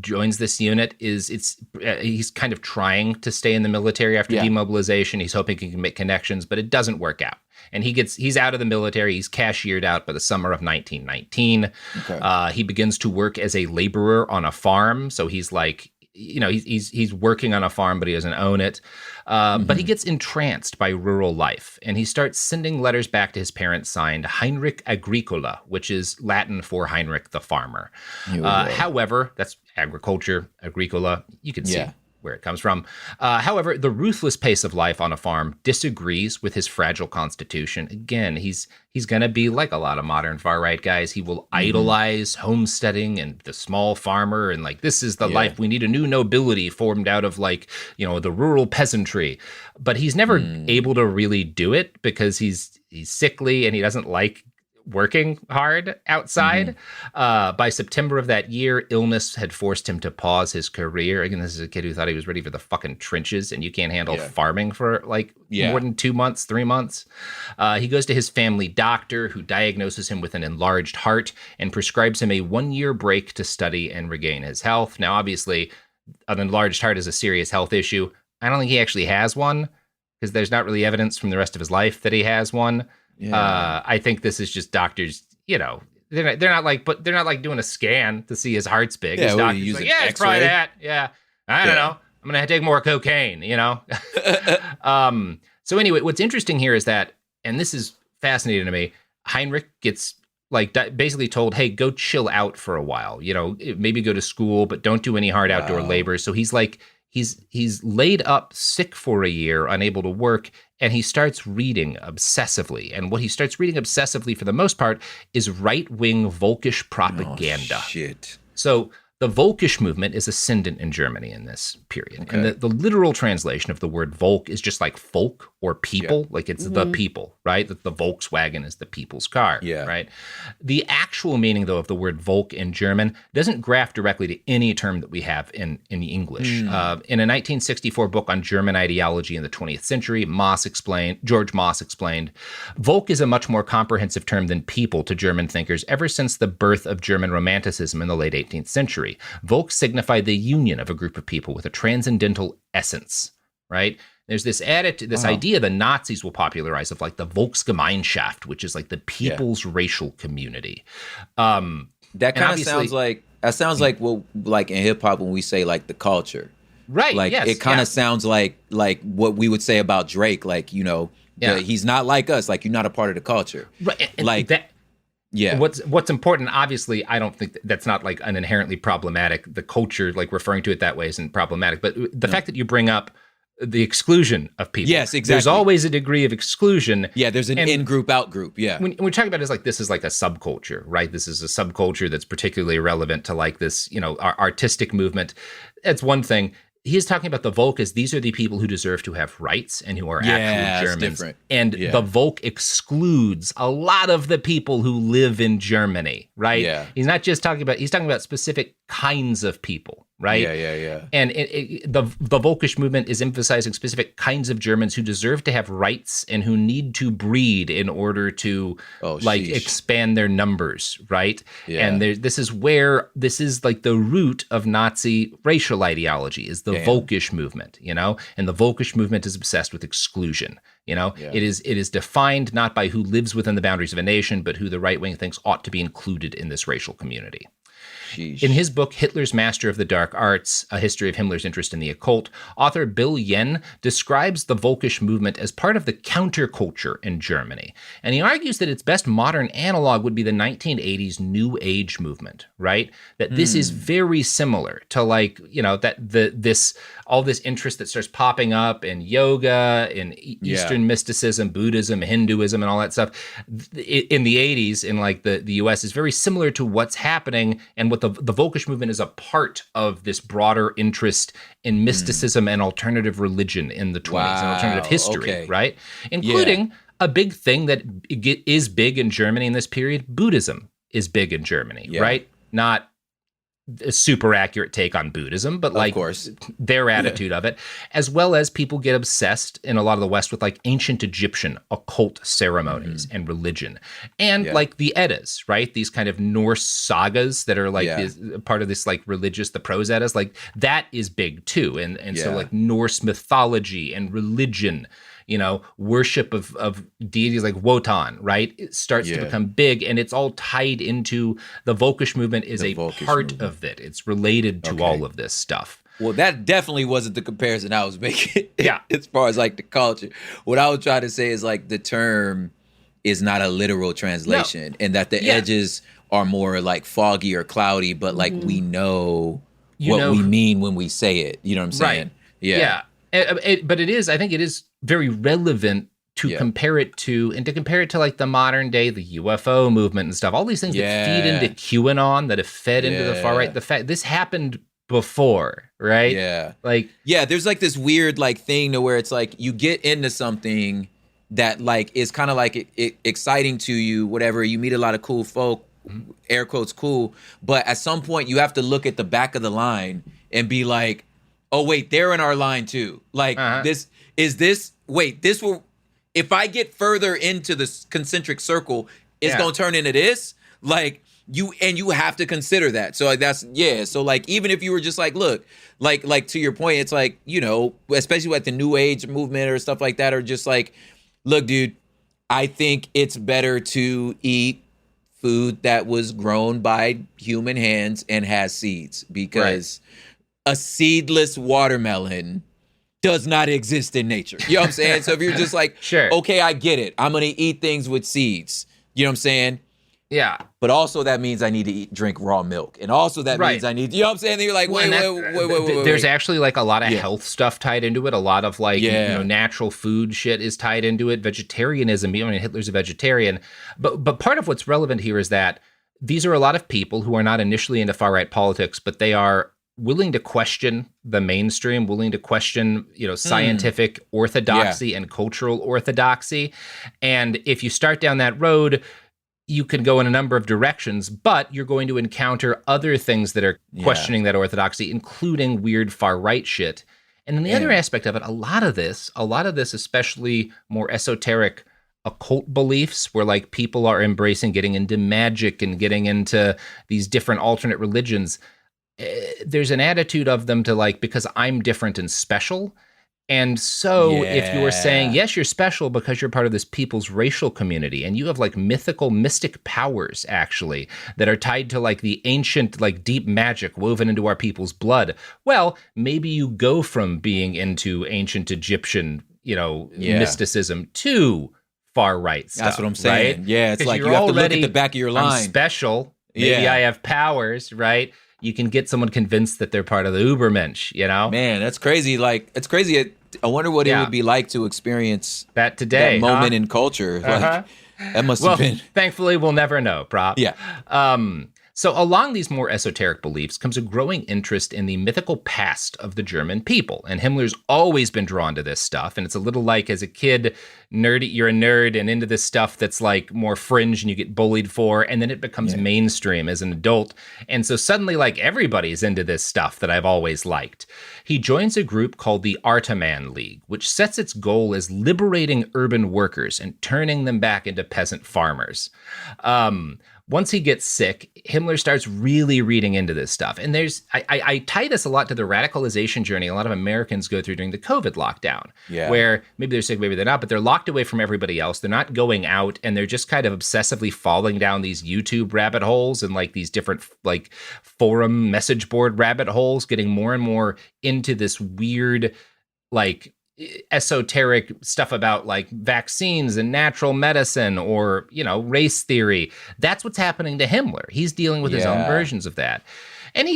joins this unit is he's kind of trying to stay in the military after demobilization. He's hoping he can make connections, but it doesn't work out. And he's out of the military. He's cashiered out by the summer of 1919. Okay. He begins to work as a laborer on a farm. So he's like, he's working on a farm, but he doesn't own it. But he gets entranced by rural life, and he starts sending letters back to his parents signed Heinrich Agricola, which is Latin for Heinrich the farmer. However, that's agriculture, Agricola. You can see where it comes from. However, the ruthless pace of life on a farm disagrees with his fragile constitution. Again, he's going to be like a lot of modern far-right guys. He will idolize homesteading and the small farmer, and like, this is the life. We need a new nobility formed out of like, the rural peasantry. But he's never able to really do it because he's sickly and he doesn't like working hard outside. By September of that year, illness had forced him to pause his career. Again, this is a kid who thought he was ready for the fucking trenches, and you can't handle farming for like more than 2 months, 3 months. He goes to his family doctor, who diagnoses him with an enlarged heart and prescribes him a 1-year break to study and regain his health. Now, obviously, an enlarged heart is a serious health issue. I don't think he actually has one, because there's not really evidence from the rest of his life that he has one. I think this is just doctors, they're not like doing a scan to see his heart's big. His doctor's like, it's probably that. Yeah. I don't know. I'm going to take more cocaine, So anyway, what's interesting here is that, and this is fascinating to me, Heinrich gets basically told, hey, go chill out for a while, maybe go to school, but don't do any hard outdoor labor. So he's like, he's laid up sick for a year, unable to work, and he starts reading obsessively. And what he starts reading obsessively, for the most part, is right-wing Volkish propaganda. Oh, shit. So the Volkish movement is ascendant in Germany in this period. Okay. And the literal translation of the word Volk is just like folk or people, like it's the people, right? The Volkswagen is the people's car, right? The actual meaning, though, of the word Volk in German doesn't graph directly to any term that we have in the English. In a 1964 book on German ideology in the 20th century, George Moss explained, Volk is a much more comprehensive term than people to German thinkers ever since the birth of German Romanticism in the late 18th century. Volk signified the union of a group of people with a transcendental essence, right? There's this attitude, this idea the Nazis will popularize of like the Volksgemeinschaft, which is like the people's racial community. That kind of sounds like like in hip hop when we say like the culture, right? Like it kind of sounds like what we would say about Drake, like he's not like us, like you're not a part of the culture, right? And like that. Yeah. What's important, obviously, I don't think that's not like an inherently problematic. The culture, like referring to it that way, isn't problematic. But the fact that you bring up the exclusion of people. Yes, exactly. There's always a degree of exclusion. Yeah, there's an in-group, out-group, When we're talking about it as like, this is like a subculture, right? This is a subculture that's particularly relevant to like this, our artistic movement. That's one thing. He is talking about the Volk as these are the people who deserve to have rights and who are actually Germans. Different. And the Volk excludes a lot of the people who live in Germany, right? Yeah. He's talking about specific kinds of people, right? Yeah. And the Volkish movement is emphasizing specific kinds of Germans who deserve to have rights and who need to breed in order to expand their numbers, right? Yeah. And this is like the root of Nazi racial ideology is the Volkish movement, and the Volkish movement is obsessed with exclusion. It is defined not by who lives within the boundaries of a nation, but who the right wing thinks ought to be included in this racial community. In his book, Hitler's Master of the Dark Arts, A History of Himmler's Interest in the Occult, author Bill Yen describes the Volkish movement as part of the counterculture in Germany. And he argues that its best modern analog would be the 1980s New Age movement, right? That this is very similar to like, all this interest that starts popping up in yoga, in Eastern mysticism, Buddhism, Hinduism, and all that stuff in the 80s in like the US is very similar to what's happening and what the Volkish movement is a part of this broader interest in mysticism and alternative religion in the 20s and alternative history, right? Including a big thing that is big in Germany in this period, Buddhism is big in Germany, right? Not a super accurate take on Buddhism, but like their attitude of it, as well as people get obsessed in a lot of the West with like ancient Egyptian occult ceremonies and religion. And like the Eddas, right? These kind of Norse sagas that are like this, part of this like religious, the prose Eddas, like that is big too. And so like Norse mythology and religion, worship of deities like Wotan, right? It starts to become big, and it's all tied into the Volkish movement is a part of it. It's related to all of this stuff. Well, that definitely wasn't the comparison I was making. Yeah. As far as like the culture. What I was trying to say is like the term is not a literal translation and that the edges are more like foggy or cloudy, but like we know what we mean when we say it. You know what I'm saying? Right. Yeah. But I think it is very relevant to compare it to, and to compare it to like the modern day, the UFO movement and stuff, all these things that feed into QAnon, that have fed into the far right. The fact this happened before, right? Yeah. Like, there's like this weird like thing to where it's like you get into something that like is kind of like exciting to you, whatever. You meet a lot of cool folk, air quotes cool, but at some point you have to look at the back of the line and be like, oh wait, they're in our line too. Like this will, if I get further into this concentric circle, it's gonna turn into this. Like you have to consider that. So that's so like even if you were just like, look, like to your point, it's like, you know, especially like the new age movement or stuff like that, or just like, look, dude, I think it's better to eat food that was grown by human hands and has seeds, because a seedless watermelon does not exist in nature. You know what I'm saying? So if you're just like, okay, I get it. I'm going to eat things with seeds. You know what I'm saying? Yeah. But also that means I need to drink raw milk. And also that means I need, you know what I'm saying? And you're like, wait. There's actually like a lot of health stuff tied into it. A lot of like, you know, natural food shit is tied into it. Vegetarianism, I mean, Hitler's a vegetarian. But part of what's relevant here is that these are a lot of people who are not initially into far-right politics, but they are willing to question the mainstream, willing to question, you know, scientific orthodoxy and cultural orthodoxy. And if you start down that road, you can go in a number of directions, but you're going to encounter other things that are questioning that orthodoxy, including weird far-right shit. And then the other aspect of it, a lot of this, especially more esoteric occult beliefs, where like people are embracing getting into magic and getting into these different alternate religions, there's an attitude of them to like, because I'm different and special. And so if you are saying, yes, you're special because you're part of this people's racial community, and you have like mythical, mystic powers actually that are tied to like the ancient, like deep magic woven into our people's blood. Well, maybe you go from being into ancient Egyptian, you know, mysticism to far right stuff. That's what I'm saying. Right? Yeah, it's like you have to look at the back of your line. I'm special. Maybe I have powers, right? You can get someone convinced that they're part of the Ubermensch, you know? Man, that's crazy. Like, it's crazy. I wonder what it would be like to experience that today, that moment in culture. Like, that must have been. Thankfully, we'll never know, Prop. Yeah. So along these more esoteric beliefs comes a growing interest in the mythical past of the German people. And Himmler's always been drawn to this stuff. And it's a little like as a kid, you're a nerd and into this stuff that's like more fringe and you get bullied for. And then it becomes mainstream as an adult. And so suddenly like everybody's into this stuff that I've always liked. He joins a group called the Artaman League, which sets its goal as liberating urban workers and turning them back into peasant farmers. Once he gets sick, Himmler starts really reading into this stuff. And I tie this a lot to the radicalization journey a lot of Americans go through during the COVID lockdown, where maybe they're sick, maybe they're not, but they're locked away from everybody else. They're not going out, and they're just kind of obsessively falling down these YouTube rabbit holes and like these different like forum message board rabbit holes, getting more and more into this weird like esoteric stuff about like vaccines and natural medicine or, you know, race theory. That's what's happening to Himmler. He's dealing with his own versions of that. And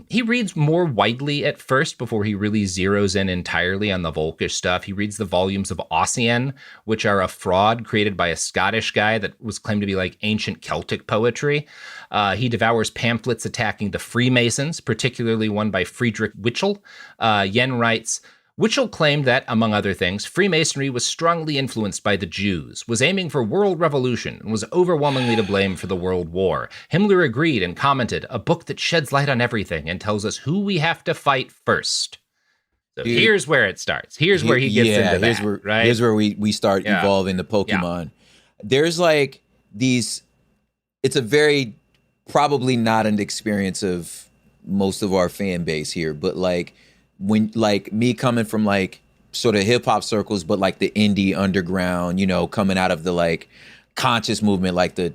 he reads more widely at first before he really zeroes in entirely on the Volkish stuff. He reads the volumes of Ossian, which are a fraud created by a Scottish guy that was claimed to be like ancient Celtic poetry. He devours pamphlets attacking the Freemasons, particularly one by Friedrich Witschel. Yen writes, Witschel claimed that, among other things, Freemasonry was strongly influenced by the Jews, was aiming for world revolution, and was overwhelmingly to blame for the World War. Himmler agreed and commented, a book that sheds light on everything and tells us who we have to fight first. So here's where it starts. Here's where he gets into that, right? Here's where we start evolving the Pokemon. Yeah. There's like these, it's a very, probably not an experience of most of our fan base here, but like, when like me coming from like sort of hip hop circles, but like the indie underground, you know, coming out of the like conscious movement, like the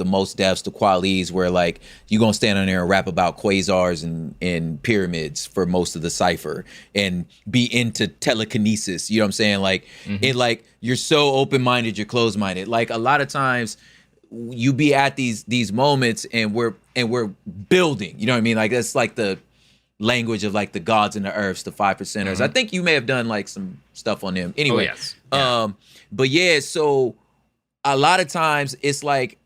Most Defs, the Qualies, where like you gonna stand on there and rap about quasars and pyramids for most of the cipher and be into telekinesis. You know what I'm saying? Like it, like you're so open-minded, you're closed-minded. Like a lot of times you be at these moments and we're building. You know what I mean? Like that's like the language of like the gods and the earths, the 5%ers. I think you may have done like some stuff on them. Anyway, yes. Yeah. But yeah, so a lot of times it's like,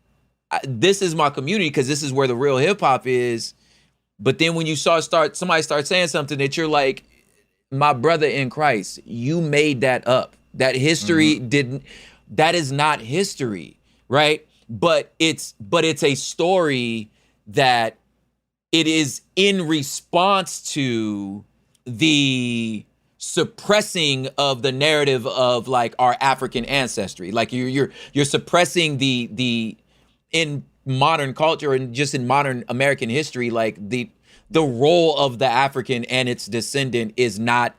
this is my community because this is where the real hip hop is. But then when you somebody starts saying something that you're like, my brother in Christ, you made that up. That history that is not history, right? But it's a story that it is in response to the suppressing of the narrative of like our African ancestry. Like you're suppressing the in modern culture and just in modern American history, like the role of the African and its descendant is not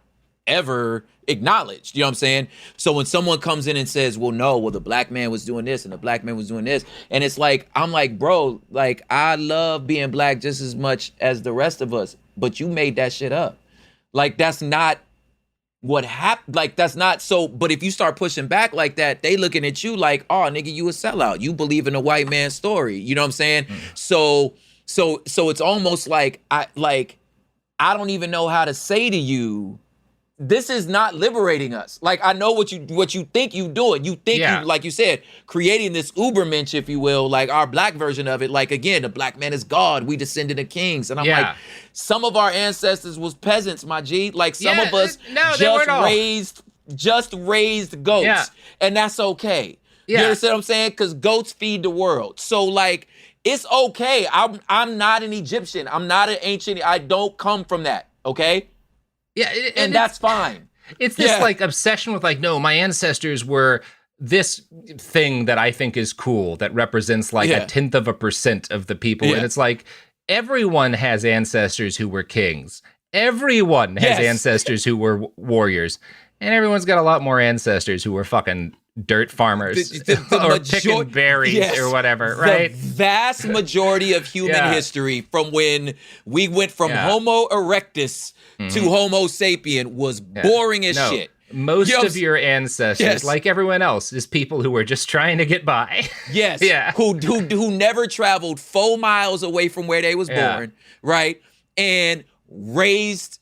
ever acknowledged. You know what I'm saying? So when someone comes in and says, well, the black man was doing this and the black man was doing this, and it's like, I'm like, bro, like I love being black just as much as the rest of us, but you made that shit up. Like that's not what happened. Like that's not so. But if you start pushing back like that, they looking at you like, oh nigga, you a sellout. You believe in a white man's story. You know what I'm saying? So it's almost like I don't even know how to say to you, this is not liberating us. Like I know what you think you doing. You think you, like you said, creating this Ubermensch, if you will, like our black version of it. Like again, the black man is God. We descended of kings, and I'm like, some of our ancestors was peasants, my G. Like some of us just raised goats, and that's okay. You understand what I'm saying? Because goats feed the world. So like, it's okay. I'm not an Egyptian. I'm not an ancient. I don't come from that. Okay. Yeah, and that's fine. It's this like obsession with like, no, my ancestors were this thing that I think is cool that represents like 0.1% of the people. And it's like, everyone has ancestors who were kings. Everyone has ancestors who were warriors. And everyone's got a lot more ancestors who were fucking dirt farmers or picking berries or whatever, right? The vast majority of human history from when we went from Homo erectus to Homo sapien was boring as shit. Most of your ancestors, like everyone else, is people who were just trying to get by. Who never traveled 4 miles away from where they was born, right? And raised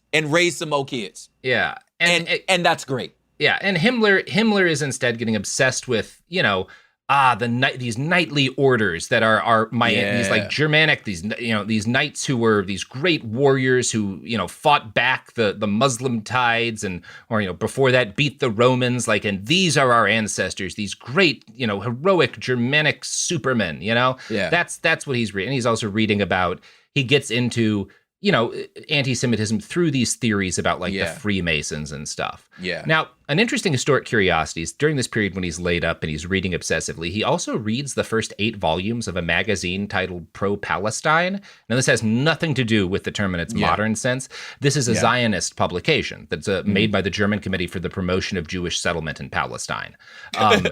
some more kids. Yeah. And that's great. Yeah, and Himmler is instead getting obsessed with, these knightly orders that are these like Germanic, these knights who were these great warriors who, fought back the Muslim tides or before that beat the Romans, like, and these are our ancestors, these great, heroic Germanic supermen, That's what he's reading. And he's also reading about, he gets into anti-Semitism through these theories about like the Freemasons and stuff. Yeah. Now, an interesting historic curiosity is during this period when he's laid up and he's reading obsessively, he also reads the first 8 volumes of a magazine titled Pro-Palestine. Now, this has nothing to do with the term in its modern sense. This is a Zionist publication that's made by the German Committee for the Promotion of Jewish Settlement in Palestine.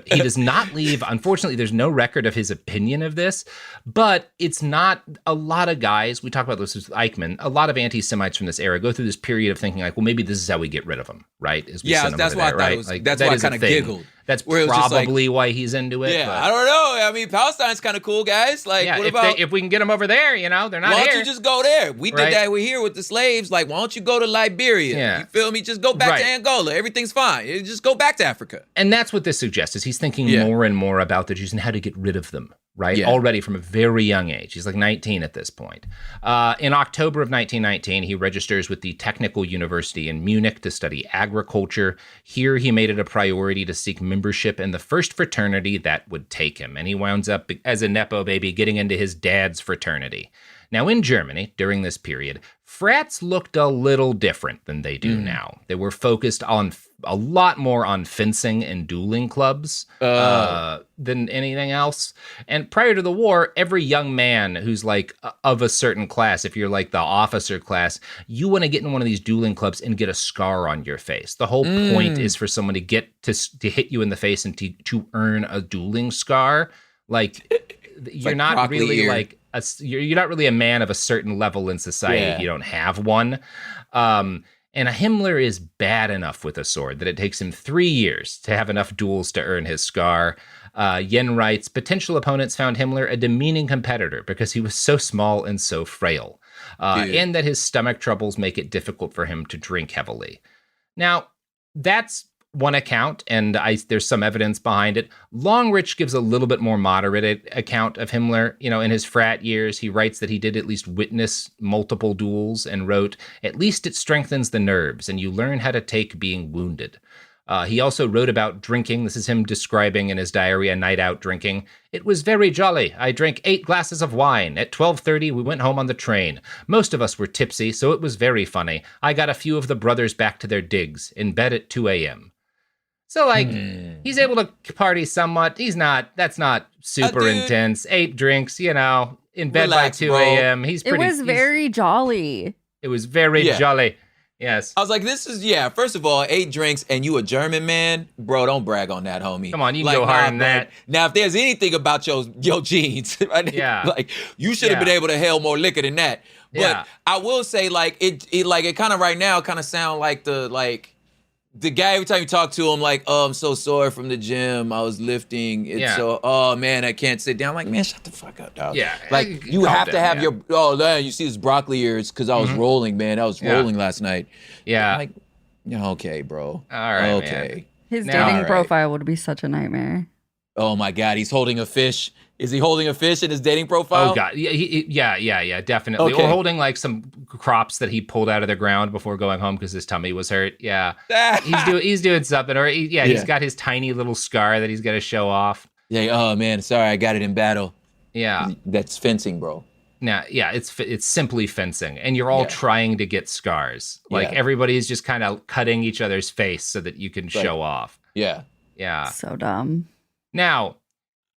He does not leave, unfortunately, there's no record of his opinion of this, but it's not a lot of guys, we talk about this with Eichmann, a lot of anti-Semites from this era go through this period of thinking like, well, maybe this is how we get rid of them, right? That's why I thought it was, like, that's why I kind of giggled. That's probably why he's into it. Yeah, but. I don't know. I mean, Palestine's kind of cool, guys. Like, what about if we can get them over there? They're not here. Why don't you just go there? We did that. We're here with the slaves. Like, why don't you go to Liberia? Yeah. You feel me? Just go back to Angola. Everything's fine. Just go back to Africa. And that's what this suggests. Is he's thinking more and more about the Jews and how to get rid of them. Right? Yeah. Already from a very young age. He's like 19 at this point. In October of 1919, he registers with the Technical University in Munich to study agriculture. Here, he made it a priority to seek membership in the first fraternity that would take him. And he winds up, as a Nepo baby, getting into his dad's fraternity. Now, in Germany, during this period, frats looked a little different than they do now. They were focused on a lot more on fencing and dueling clubs than anything else. And prior to the war, every young man who's like of a certain class, if you're like the officer class, you want to get in one of these dueling clubs and get a scar on your face. The whole point is for someone to get to hit you in the face and to earn a dueling scar. Like, you're not really like you're not really a man of a certain level in society if you don't have one. And a Himmler is bad enough with a sword that it takes him 3 years to have enough duels to earn his scar. Yen writes, potential opponents found Himmler a demeaning competitor because he was so small and so frail, and that his stomach troubles make it difficult for him to drink heavily. Now, that's one account, and there's some evidence behind it. Longerich gives a little bit more moderate account of Himmler. In his frat years, he writes that he did at least witness multiple duels and wrote, at least it strengthens the nerves and you learn how to take being wounded. He also wrote about drinking. This is him describing in his diary a night out drinking. It was very jolly. I drank 8 glasses of wine. At 12:30, we went home on the train. Most of us were tipsy, so it was very funny. I got a few of the brothers back to their digs, in bed at 2 a.m. So, he's able to party somewhat. That's not super intense. 8 drinks, in bed by 2 a.m. He's pretty... It was very jolly. It was very jolly. Yes. I was like, first of all, 8 drinks and you a German man? Bro, don't brag on that, homie. Come on, you can go harder than that. Now, if there's anything about your genes, you should have been able to hail more liquor than that. But I will say, it kind of right now kind of sound like the guy, every time you talk to him, I'm so sore from the gym. I was lifting. Oh, man, I can't sit down. I'm like, man, shut the fuck up, dog. Yeah. You have to have your, you see this broccoli ears because I was rolling, man. I was rolling last night. Yeah. Okay, bro. All right, okay. Man. His dating profile would be such a nightmare. Oh, my God. He's holding a fish. Is he holding a fish in his dating profile? Oh, God. Yeah, definitely. Okay. Or holding, some crops that he pulled out of the ground before going home because his tummy was hurt. Yeah. he's doing something. Or, he's got his tiny little scar that he's got to show off. Yeah, oh, man, sorry, I got it in battle. Yeah. That's fencing, bro. Now, it's simply fencing. And you're all trying to get scars. Everybody's just kind of cutting each other's face so that you can show off. Yeah. Yeah. So dumb. Now,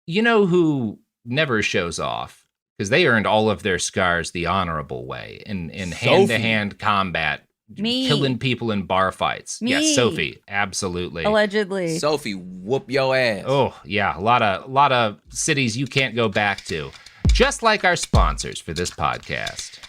you know who never shows off? Because they earned all of their scars the honorable way in hand-to-hand combat, killing people in bar fights. Me. Yes, Sophie, absolutely. Allegedly. Sophie, whoop your ass. Oh, yeah, a lot of cities you can't go back to. Just like our sponsors for this podcast.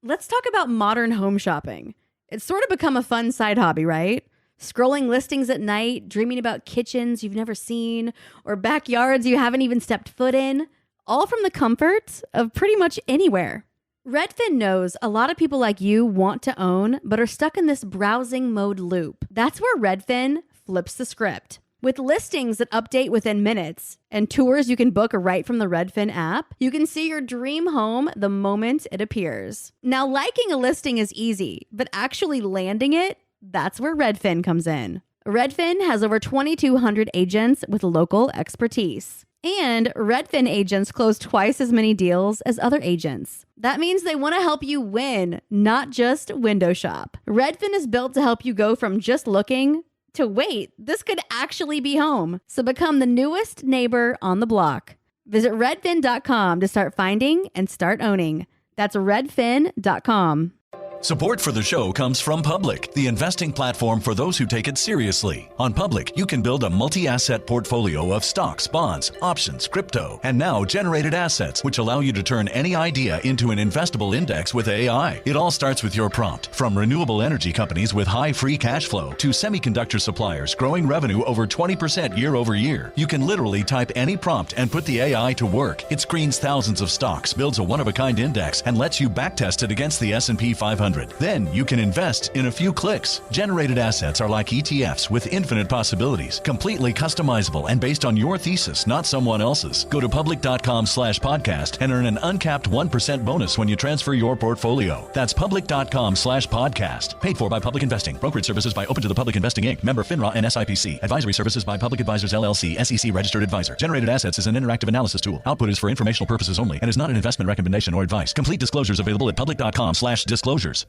Let's talk about modern home shopping. It's sort of become a fun side hobby, right? Scrolling listings at night, dreaming about kitchens you've never seen, or backyards you haven't even stepped foot in, all from the comfort of pretty much anywhere. Redfin knows a lot of people like you want to own, but are stuck in this browsing mode loop. That's where Redfin flips the script. With listings that update within minutes and tours you can book right from the Redfin app, you can see your dream home the moment it appears. Now, liking a listing is easy, but actually landing it, that's where Redfin comes in. Redfin has over 2,200 agents with local expertise. And Redfin agents close twice as many deals as other agents. That means they want to help you win, not just window shop. Redfin is built to help you go from just looking to wait, this could actually be home. So become the newest neighbor on the block. Visit redfin.com to start finding and start owning. That's redfin.com. Support for the show comes from Public, the investing platform for those who take it seriously. On Public, you can build a multi-asset portfolio of stocks, bonds, options, crypto, and now generated assets, which allow you to turn any idea into an investable index with AI. It all starts with your prompt. From renewable energy companies with high free cash flow to semiconductor suppliers growing revenue over 20% year over year, you can literally type any prompt and put the AI to work. It screens thousands of stocks, builds a one-of-a-kind index, and lets you backtest it against the S&P 500. Then you can invest in a few clicks. Generated assets are like ETFs with infinite possibilities, completely customizable and based on your thesis, not someone else's. Go to public.com/podcast and earn an uncapped 1% bonus when you transfer your portfolio. That's public.com/podcast. Paid for by Public Investing. Brokerage services by Open to the Public Investing Inc. Member FINRA and SIPC. Advisory services by Public Advisors LLC, SEC registered advisor. Generated assets is an interactive analysis tool. Output is for informational purposes only and is not an investment recommendation or advice. Complete disclosures available at public.com/disclosures.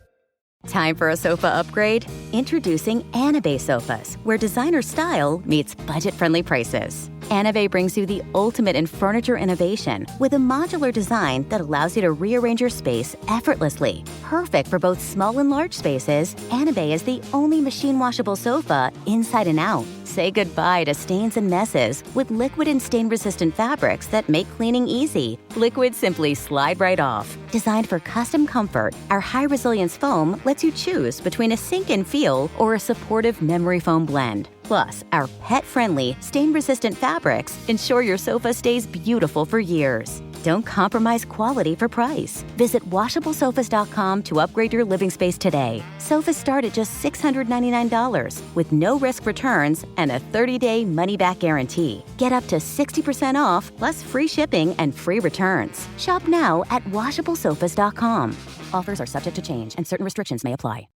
Time for a sofa upgrade? Introducing Anabay Sofas, where designer style meets budget-friendly prices. Anave brings you the ultimate in furniture innovation with a modular design that allows you to rearrange your space effortlessly. Perfect for both small and large spaces, Anave is the only machine washable sofa inside and out. Say goodbye to stains and messes with liquid and stain-resistant fabrics that make cleaning easy. Liquid simply slide right off. Designed for custom comfort, our high-resilience foam lets you choose between a sink-in feel or a supportive memory foam blend. Plus, our pet-friendly, stain-resistant fabrics ensure your sofa stays beautiful for years. Don't compromise quality for price. Visit WashableSofas.com to upgrade your living space today. Sofas start at just $699 with no risk returns and a 30-day money-back guarantee. Get up to 60% off plus free shipping and free returns. Shop now at WashableSofas.com. Offers are subject to change and certain restrictions may apply.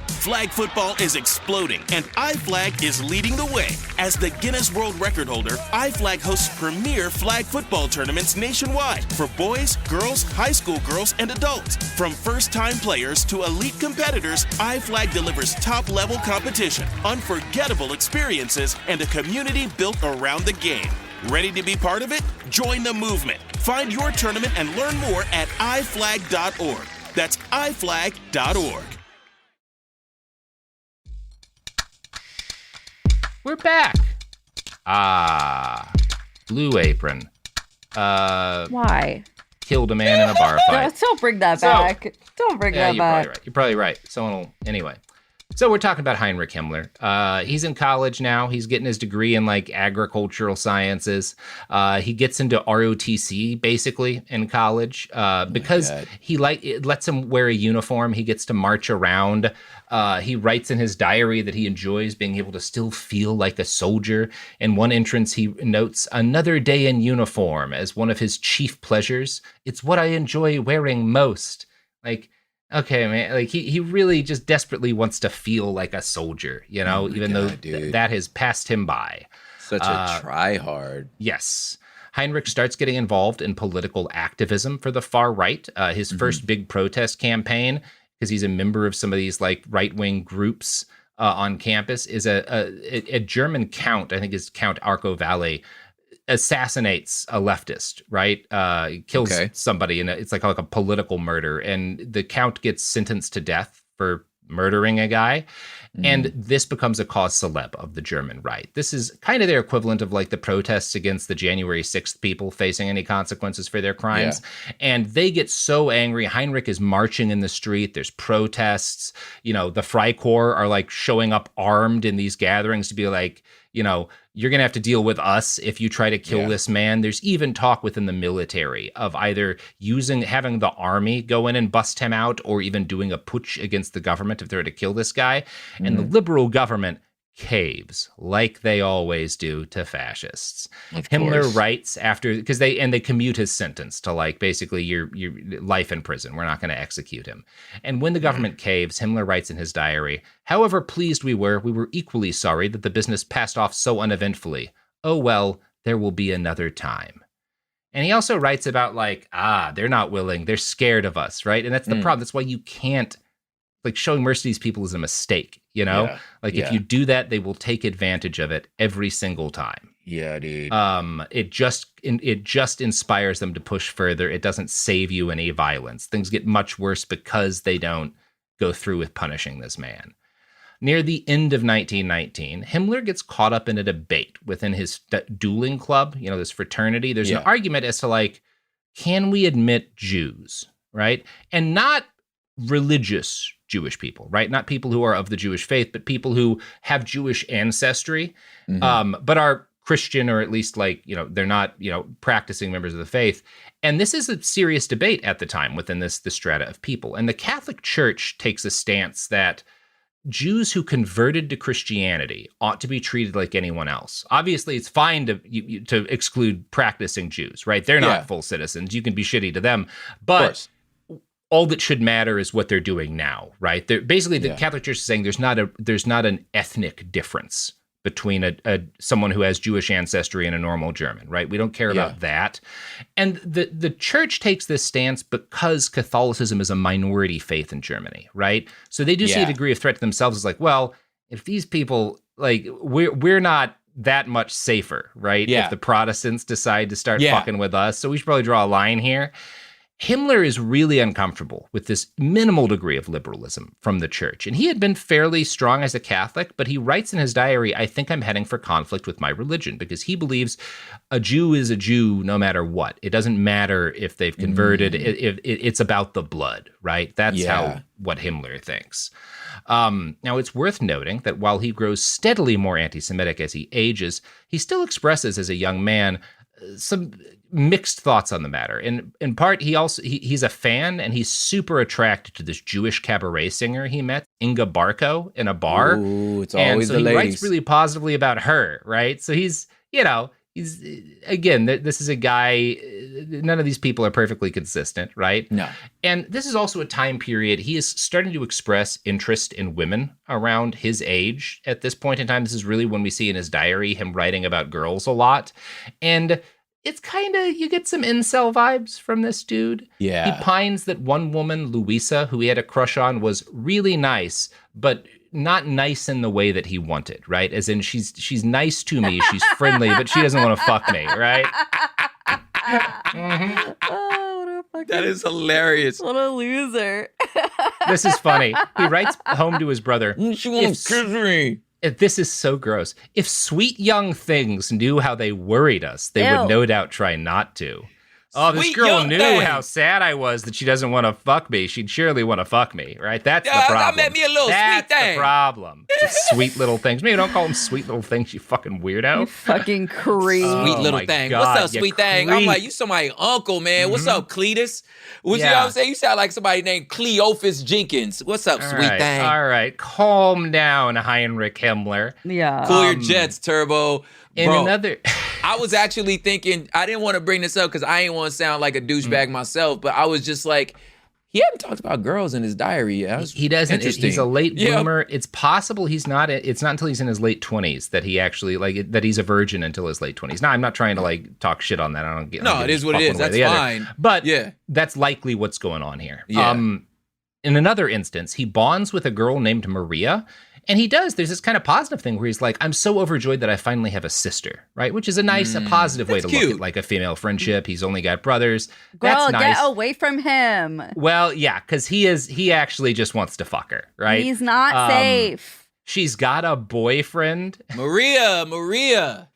Flag football is exploding, and iFlag is leading the way. As the Guinness World Record holder, iFlag hosts premier flag football tournaments nationwide for boys, girls, high school girls, and adults. From first-time players to elite competitors, iFlag delivers top-level competition, unforgettable experiences, and a community built around the game. Ready to be part of it? Join the movement. Find your tournament and learn more at iflag.org. That's iflag.org. We're back. Blue Apron. Why? Killed a man in a bar fight. Don't bring that back. Don't bring that back. You're probably right. Someone will. Anyway. So we're talking about Heinrich Himmler. He's in college now. He's getting his degree in like agricultural sciences. He gets into ROTC basically in college because it lets him wear a uniform. He gets to march around. He writes in his diary that he enjoys being able to still feel like a soldier. In one entrance, he notes another day in uniform as one of his chief pleasures. It's what I enjoy wearing most. Like, okay, man, like he really just desperately wants to feel like a soldier, you know, though that has passed him by. Such a try-hard. Yes. Heinrich starts getting involved in political activism for the far right. His first big protest campaign, because he's a member of some of these like right-wing groups on campus, is a German count, I think is Count Arco-Valle, assassinates a leftist, right? Kills somebody, and it's like a political murder. And the count gets sentenced to death for murdering a guy. And this becomes a cause célèbre of the German right. This is kind of their equivalent of like the protests against the January 6th people facing any consequences for their crimes. Yeah. And they get so angry. Heinrich is marching in the street. There's protests. You know, the Freikorps are like showing up armed in these gatherings to be like, you know, you're going to have to deal with us if you try to kill this man. There's even talk within the military of either having the army go in and bust him out or even doing a putsch against the government if they were to kill this guy. And the liberal government caves like they always do to fascists. Himmler writes because they commute his sentence to like basically your life in prison. We're not going to execute him. And when the government caves, Himmler writes in his diary, however pleased we were equally sorry that the business passed off so uneventfully. Oh well, there will be another time. And he also writes about like, they're not willing, they're scared of us, right? And that's the problem. That's why you can't, like, showing mercy to these people is a mistake, you know? If you do that, they will take advantage of it every single time. Yeah, dude. It just inspires them to push further. It doesn't save you any violence. Things get much worse because they don't go through with punishing this man. Near the end of 1919, Himmler gets caught up in a debate within his dueling club, you know, this fraternity. There's an argument as to like, can we admit Jews, right? And not religious Jewish people, right? Not people who are of the Jewish faith, but people who have Jewish ancestry, but are Christian, or at least like, you know, they're not, you know, practicing members of the faith. And this is a serious debate at the time within the strata of people. And the Catholic Church takes a stance that Jews who converted to Christianity ought to be treated like anyone else. Obviously, it's fine to exclude practicing Jews, right? They're not full citizens. You can be shitty to them, but all that should matter is what they're doing now, right? Basically, the Catholic Church is saying there's not an ethnic difference between someone who has Jewish ancestry and a normal German, right? We don't care about that. And the church takes this stance because Catholicism is a minority faith in Germany, right? So they do see a degree of threat to themselves. It's like, well, if these people, like, we're not that much safer, right? Yeah. If the Protestants decide to start fucking with us. So we should probably draw a line here. Himmler is really uncomfortable with this minimal degree of liberalism from the church. And he had been fairly strong as a Catholic, but he writes in his diary, I think I'm heading for conflict with my religion, because he believes a Jew is a Jew no matter what. It doesn't matter if they've converted. It's about the blood, right? That's what Himmler thinks. Now, it's worth noting that while he grows steadily more anti-Semitic as he ages, he still expresses as a young man some mixed thoughts on the matter. In part, he's a fan, and he's super attracted to this Jewish cabaret singer he met, Inga Barco, in a bar. Ooh, it's always the ladies. He writes really positively about her, right? So he's again, this is a guy, none of these people are perfectly consistent, right? No. And this is also a time period, he is starting to express interest in women around his age. At this point in time, this is really when we see in his diary him writing about girls a lot. And it's kind of, you get some incel vibes from this dude. Yeah. He pines that one woman, Louisa, who he had a crush on, was really nice, but not nice in the way that he wanted, right? As in, she's nice to me, she's friendly, but she doesn't want to fuck me, right? Oh, what a fucking, That is hilarious. what a loser. This is funny. He writes home to his brother. She won't kiss me. This is so gross. If sweet young things knew how they worried us, they would no doubt try not to. Oh, this Sweet girl young knew thing. how sad I was that she doesn't want to fuck me. She'd surely want to fuck me, right? That's the Yeah, problem. that made me a little That's sweet thing. the problem. Just sweet little things. Maybe don't call them sweet little things, you fucking weirdo. You fucking creep. Sweet little my thing. God, What's up, you sweet thing? I'm creep. like, you somebody's uncle, man. What's up, Cletus? You know Yeah. what I'm saying? You sound like somebody named Cleophas Jenkins. What's up, sweet thing? All right. Calm down, Heinrich Himmler. Yeah. Cool your jets, Turbo. In Bro, another... I was actually thinking, I didn't want to bring this up because I ain't want to sound like a douchebag myself, but I was just like, he hadn't talked about girls in his diary yet. That was He doesn't. interesting. He's a late Yeah. bloomer. It's possible he's not. It's not until he's in his late 20s that he actually that he's a virgin until his late 20s. Now, I'm not trying to talk shit on that. I don't get. No, it is what it is. That's fine. But Yeah. that's likely what's going on here. Yeah. In another instance, he bonds with a girl named Maria. And he does. There's this kind of positive thing where he's like, I'm so overjoyed that I finally have a sister, right? Which is a positive way to look at like a female friendship. He's only got brothers. Girl, That's nice. get away from him. Well, yeah, because he actually just wants to fuck her, right? He's not safe. She's got a boyfriend. Maria.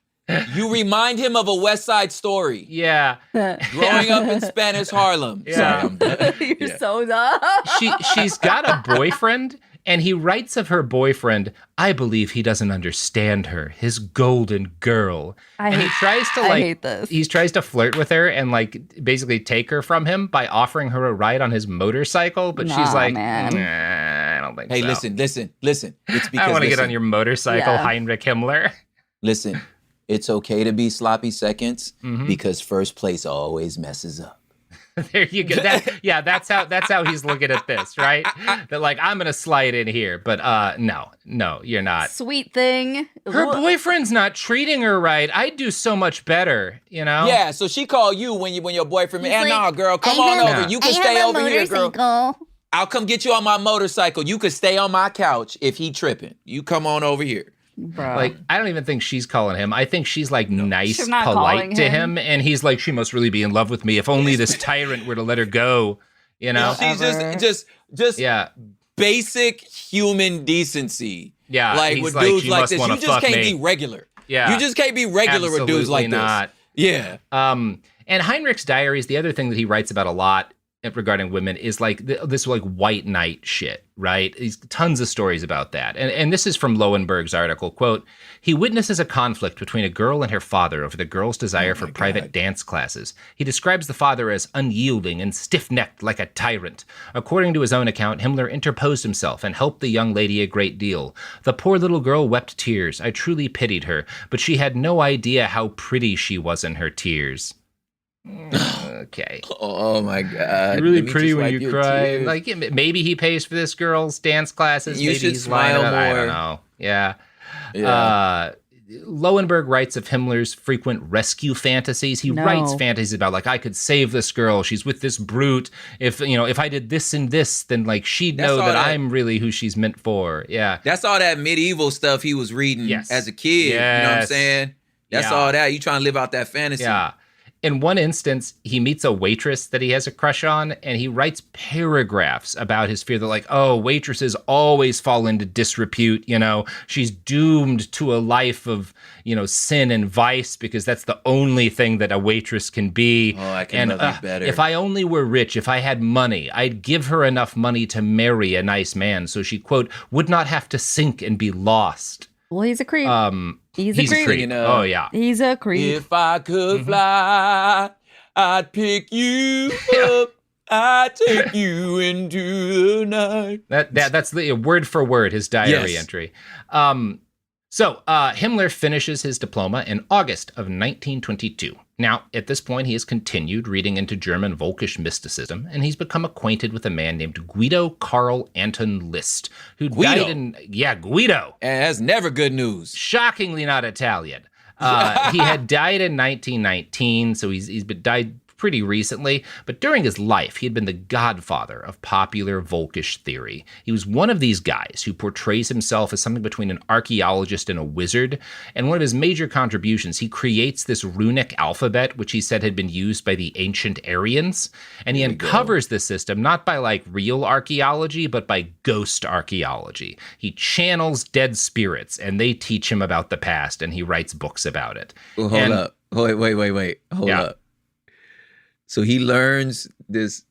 You remind him of a West Side Story. Yeah. Growing up in Spanish Harlem. Yeah. Sorry, I'm done. You're so dumb. She's got a boyfriend, and he writes of her boyfriend, I believe he doesn't understand her, his golden girl. He tries to I hate this. He tries to flirt with her and basically take her from him by offering her a ride on his motorcycle, but she's like, man. nah, I don't think Hey, so. listen. It's because I want to get on your motorcycle, Yeah. Heinrich Himmler. Listen, it's okay to be sloppy seconds because first place always messes up. There you go. That's how he's looking at this, right? That I'm gonna slide in here, but no, you're not. Sweet thing. Her boyfriend's not treating her right. I'd do so much better, you know? Yeah, so she called you when your boyfriend, He's nah, girl, come on over. You can stay over here, girl. I'll come get you on my motorcycle. You can stay on my couch if he tripping. You come on over here. Bro. I don't even think she's calling him. I think she's nice, She's not polite calling to him. him, and he's like, she must really be in love with me. If only this tyrant were to let her go, you know? She's just basic human decency. Yeah, Like he's with like, dudes "You like must this, wanna you just fuck can't me." be regular. Yeah. You just can't be regular with dudes like not. this. Yeah. And Heinrich's diaries, the other thing that he writes about a lot regarding women is this white knight shit, right? He's tons of stories about that. And this is from Lowenberg's article, quote, he witnesses a conflict between a girl and her father over the girl's desire for private dance classes. He describes the father as unyielding and stiff-necked like a tyrant. According to his own account, Himmler interposed himself and helped the young lady a great deal. The poor little girl wept tears. I truly pitied her, but she had no idea how pretty she was in her tears. Okay. Oh my God. You're really pretty when you cry. Maybe he pays for this girl's dance classes. You maybe should he's lying smile about it. I more. don't know. Yeah. Yeah. Lowenberg writes of Himmler's frequent rescue fantasies. He writes fantasies about, like, I could save this girl. She's with this brute. If I did this and this, then, like, she'd know that I'm really who she's meant for. Yeah. That's all that medieval stuff he was reading as a kid. Yes. You know what I'm saying? That's all that. You trying to live out that fantasy. Yeah. In one instance, he meets a waitress that he has a crush on, and he writes paragraphs about his fear that, like, oh, waitresses always fall into disrepute, she's doomed to a life of, sin and vice because that's the only thing that a waitress can be. Oh, I can love you better. If I only were rich, if I had money, I'd give her enough money to marry a nice man so she, quote, would not have to sink and be lost. Well, he's a creep. He's a creep. Oh, yeah. He's a creep. If I could fly, I'd pick you up. I'd take you into the night. That's the word for word, his diary entry. So Himmler finishes his diploma in August of 1922. Now, at this point, he has continued reading into German Völkisch mysticism, and he's become acquainted with a man named Guido Karl Anton Liszt, who died in... Yeah, Guido. And that's never good news. Shockingly not Italian. He had died in 1919, so he's died pretty recently, but during his life, he had been the godfather of popular Völkisch theory. He was one of these guys who portrays himself as something between an archaeologist and a wizard, and one of his major contributions, he creates this runic alphabet, which he said had been used by the ancient Aryans, and he uncovers this system not by, like, real archaeology, but by ghost archaeology. He channels dead spirits, and they teach him about the past, and he writes books about it. Well, hold up. Wait. Hold up. So he learns this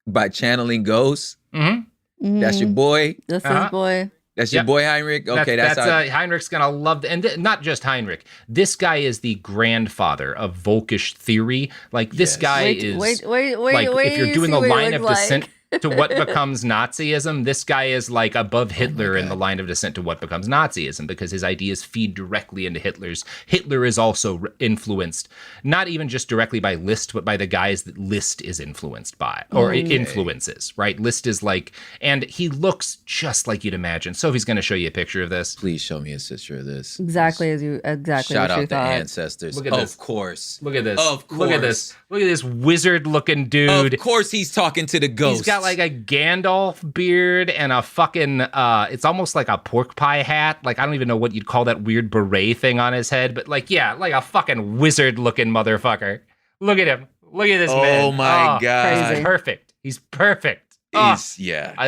by channeling ghosts. Mm-hmm. That's your boy. That's his boy. That's your boy, Heinrich. Okay, that's Heinrich's gonna love, and not just Heinrich. This guy is the grandfather of Völkisch theory. Like, this guy is. Wait. If you're doing the line of descent to what becomes Nazism, this guy is, like, above Hitler in the line of descent to what becomes Nazism, because his ideas feed directly into Hitler's. Hitler is also influenced, not even just directly by Liszt, but by the guys that Liszt is influenced by, or influences, right? Liszt is like, and he looks just like you'd imagine. Sophie's going to show you a picture of this. Please show me a picture of this. Exactly Shout out the ancestors. Look at this. Of course. Look at this. Of course. Look at this. Look at this wizard-looking dude. Of course he's talking to the ghost. He's got, like, a Gandalf beard and a fucking, it's almost like a pork pie hat. Like, I don't even know what you'd call that weird beret thing on his head, but, like, yeah, like a fucking wizard-looking motherfucker. Look at him. Look at this man. Oh, my God. He's perfect. He's perfect. I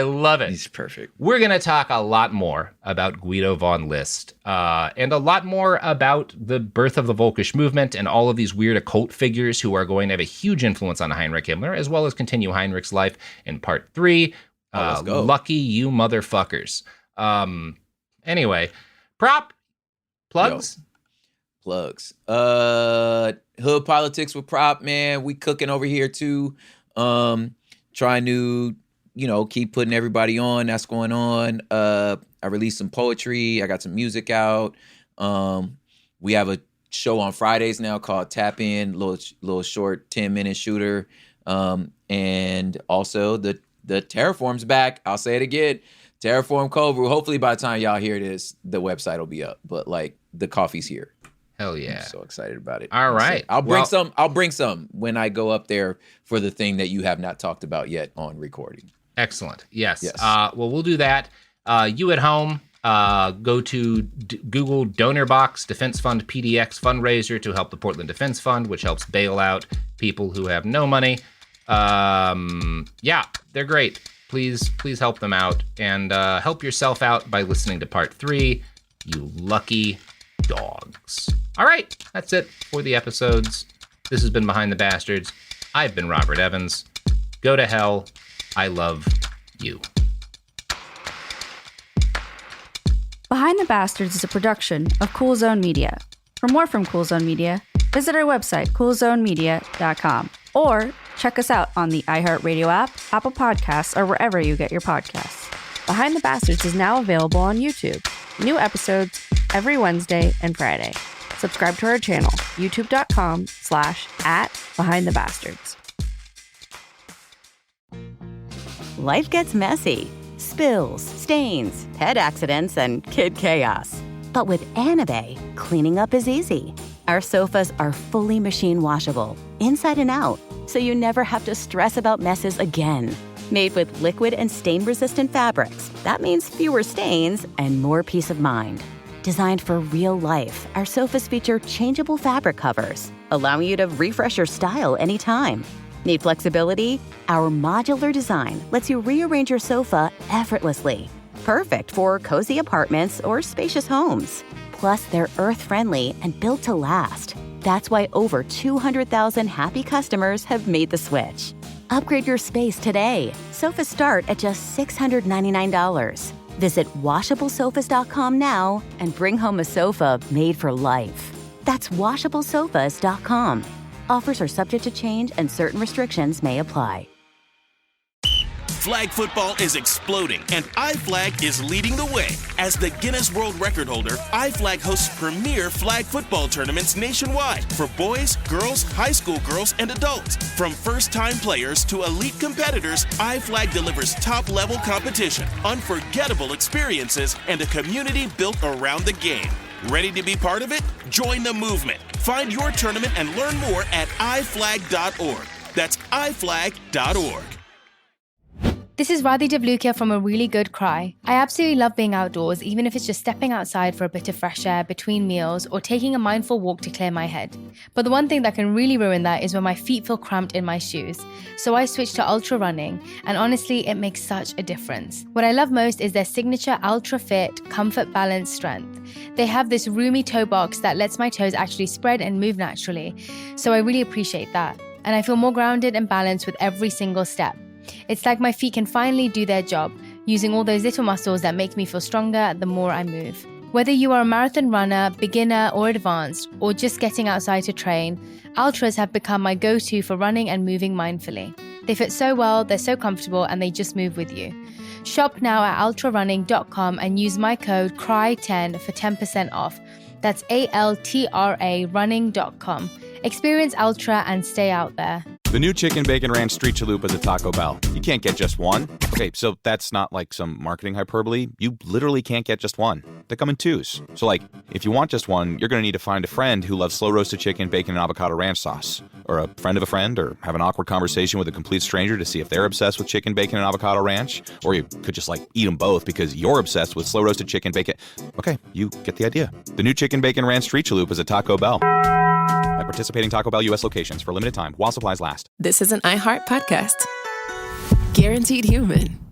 love it. He's perfect. We're going to talk a lot more about Guido von Liszt and a lot more about the birth of the Völkisch movement and all of these weird occult figures who are going to have a huge influence on Heinrich Himmler, as well as continue Heinrich's life in part 3. Let's go. Lucky you motherfuckers. Anyway, prop plugs. Plugs. Hood politics with prop, man. We cooking over here too. Trying to, keep putting everybody on. That's going on. I released some poetry. I got some music out. We have a show on Fridays now called Tap In, little short 10-minute shooter. And also the Terraform's back. I'll say it again. Terraform Cold Brew. Hopefully by the time y'all hear this, the website will be up. But, like, the coffee's here. Hell yeah. I'm so excited about it. All right. I'll bring some when I go up there for the thing that you have not talked about yet on recording. Excellent. Yes. Well, we'll do that. You at home, go to Google DonorBox Defense Fund PDX fundraiser to help the Portland Defense Fund, which helps bail out people who have no money. Yeah, they're great. Please help them out, and help yourself out by listening to part 3, you lucky dogs. All right, that's it for the episodes. This has been Behind the Bastards. I've been Robert Evans. Go to hell. I love you. Behind the Bastards is a production of Cool Zone Media. For more from Cool Zone Media, visit our website, coolzonemedia.com, or check us out on the iHeartRadio app, Apple Podcasts, or wherever you get your podcasts. Behind the Bastards is now available on YouTube. New episodes every Wednesday and Friday. Subscribe to our channel, youtube.com/@BehindTheBastards. Life gets messy. Spills, stains, pet accidents, and kid chaos. But with Anabe, cleaning up is easy. Our sofas are fully machine washable, inside and out, so you never have to stress about messes again. Made with liquid and stain-resistant fabrics, that means fewer stains and more peace of mind. Designed for real life, our sofas feature changeable fabric covers, allowing you to refresh your style anytime. Need flexibility? Our modular design lets you rearrange your sofa effortlessly. Perfect for cozy apartments or spacious homes. Plus, they're earth-friendly and built to last. That's why over 200,000 happy customers have made the switch. Upgrade your space today. Sofas start at just $699. Visit washablesofas.com now and bring home a sofa made for life. That's washablesofas.com. Offers are subject to change and certain restrictions may apply. Flag football is exploding, and iFlag is leading the way. As the Guinness World Record holder, iFlag hosts premier flag football tournaments nationwide for boys, girls, high school girls, and adults. From first-time players to elite competitors, iFlag delivers top-level competition, unforgettable experiences, and a community built around the game. Ready to be part of it? Join the movement. Find your tournament and learn more at iflag.org. That's iflag.org. This is Radhi Devlukia from A Really Good Cry. I absolutely love being outdoors, even if it's just stepping outside for a bit of fresh air between meals or taking a mindful walk to clear my head. But the one thing that can really ruin that is when my feet feel cramped in my shoes. So I switched to ultra running, and honestly, it makes such a difference. What I love most is their signature Ultra Fit Comfort Balance Strength. They have this roomy toe box that lets my toes actually spread and move naturally. So I really appreciate that. And I feel more grounded and balanced with every single step. It's like my feet can finally do their job, using all those little muscles that make me feel stronger the more I move. Whether you are a marathon runner, beginner or advanced, or just getting outside to train, Ultras have become my go-to for running and moving mindfully. They fit so well, they're so comfortable, and they just move with you. Shop now at ultrarunning.com and use my code CRY10 for 10% off. That's ALTRA running.com. Experience Ultra and stay out there. The new Chicken Bacon Ranch Street Chalupas at Taco Bell. You can't get just one. Okay, so that's not like some marketing hyperbole. You literally can't get just one. They come in twos. So like, if you want just one, you're going to need to find a friend who loves slow roasted chicken, bacon, and avocado ranch sauce. Or a friend of a friend, or have an awkward conversation with a complete stranger to see if they're obsessed with chicken, bacon, and avocado ranch. Or you could just like eat them both because you're obsessed with slow roasted chicken, bacon. Okay, you get the idea. The new Chicken Bacon Ranch Street Chalupas at Taco Bell. At participating Taco Bell U.S. locations for a limited time while supplies last. This is an iHeart podcast. Guaranteed human.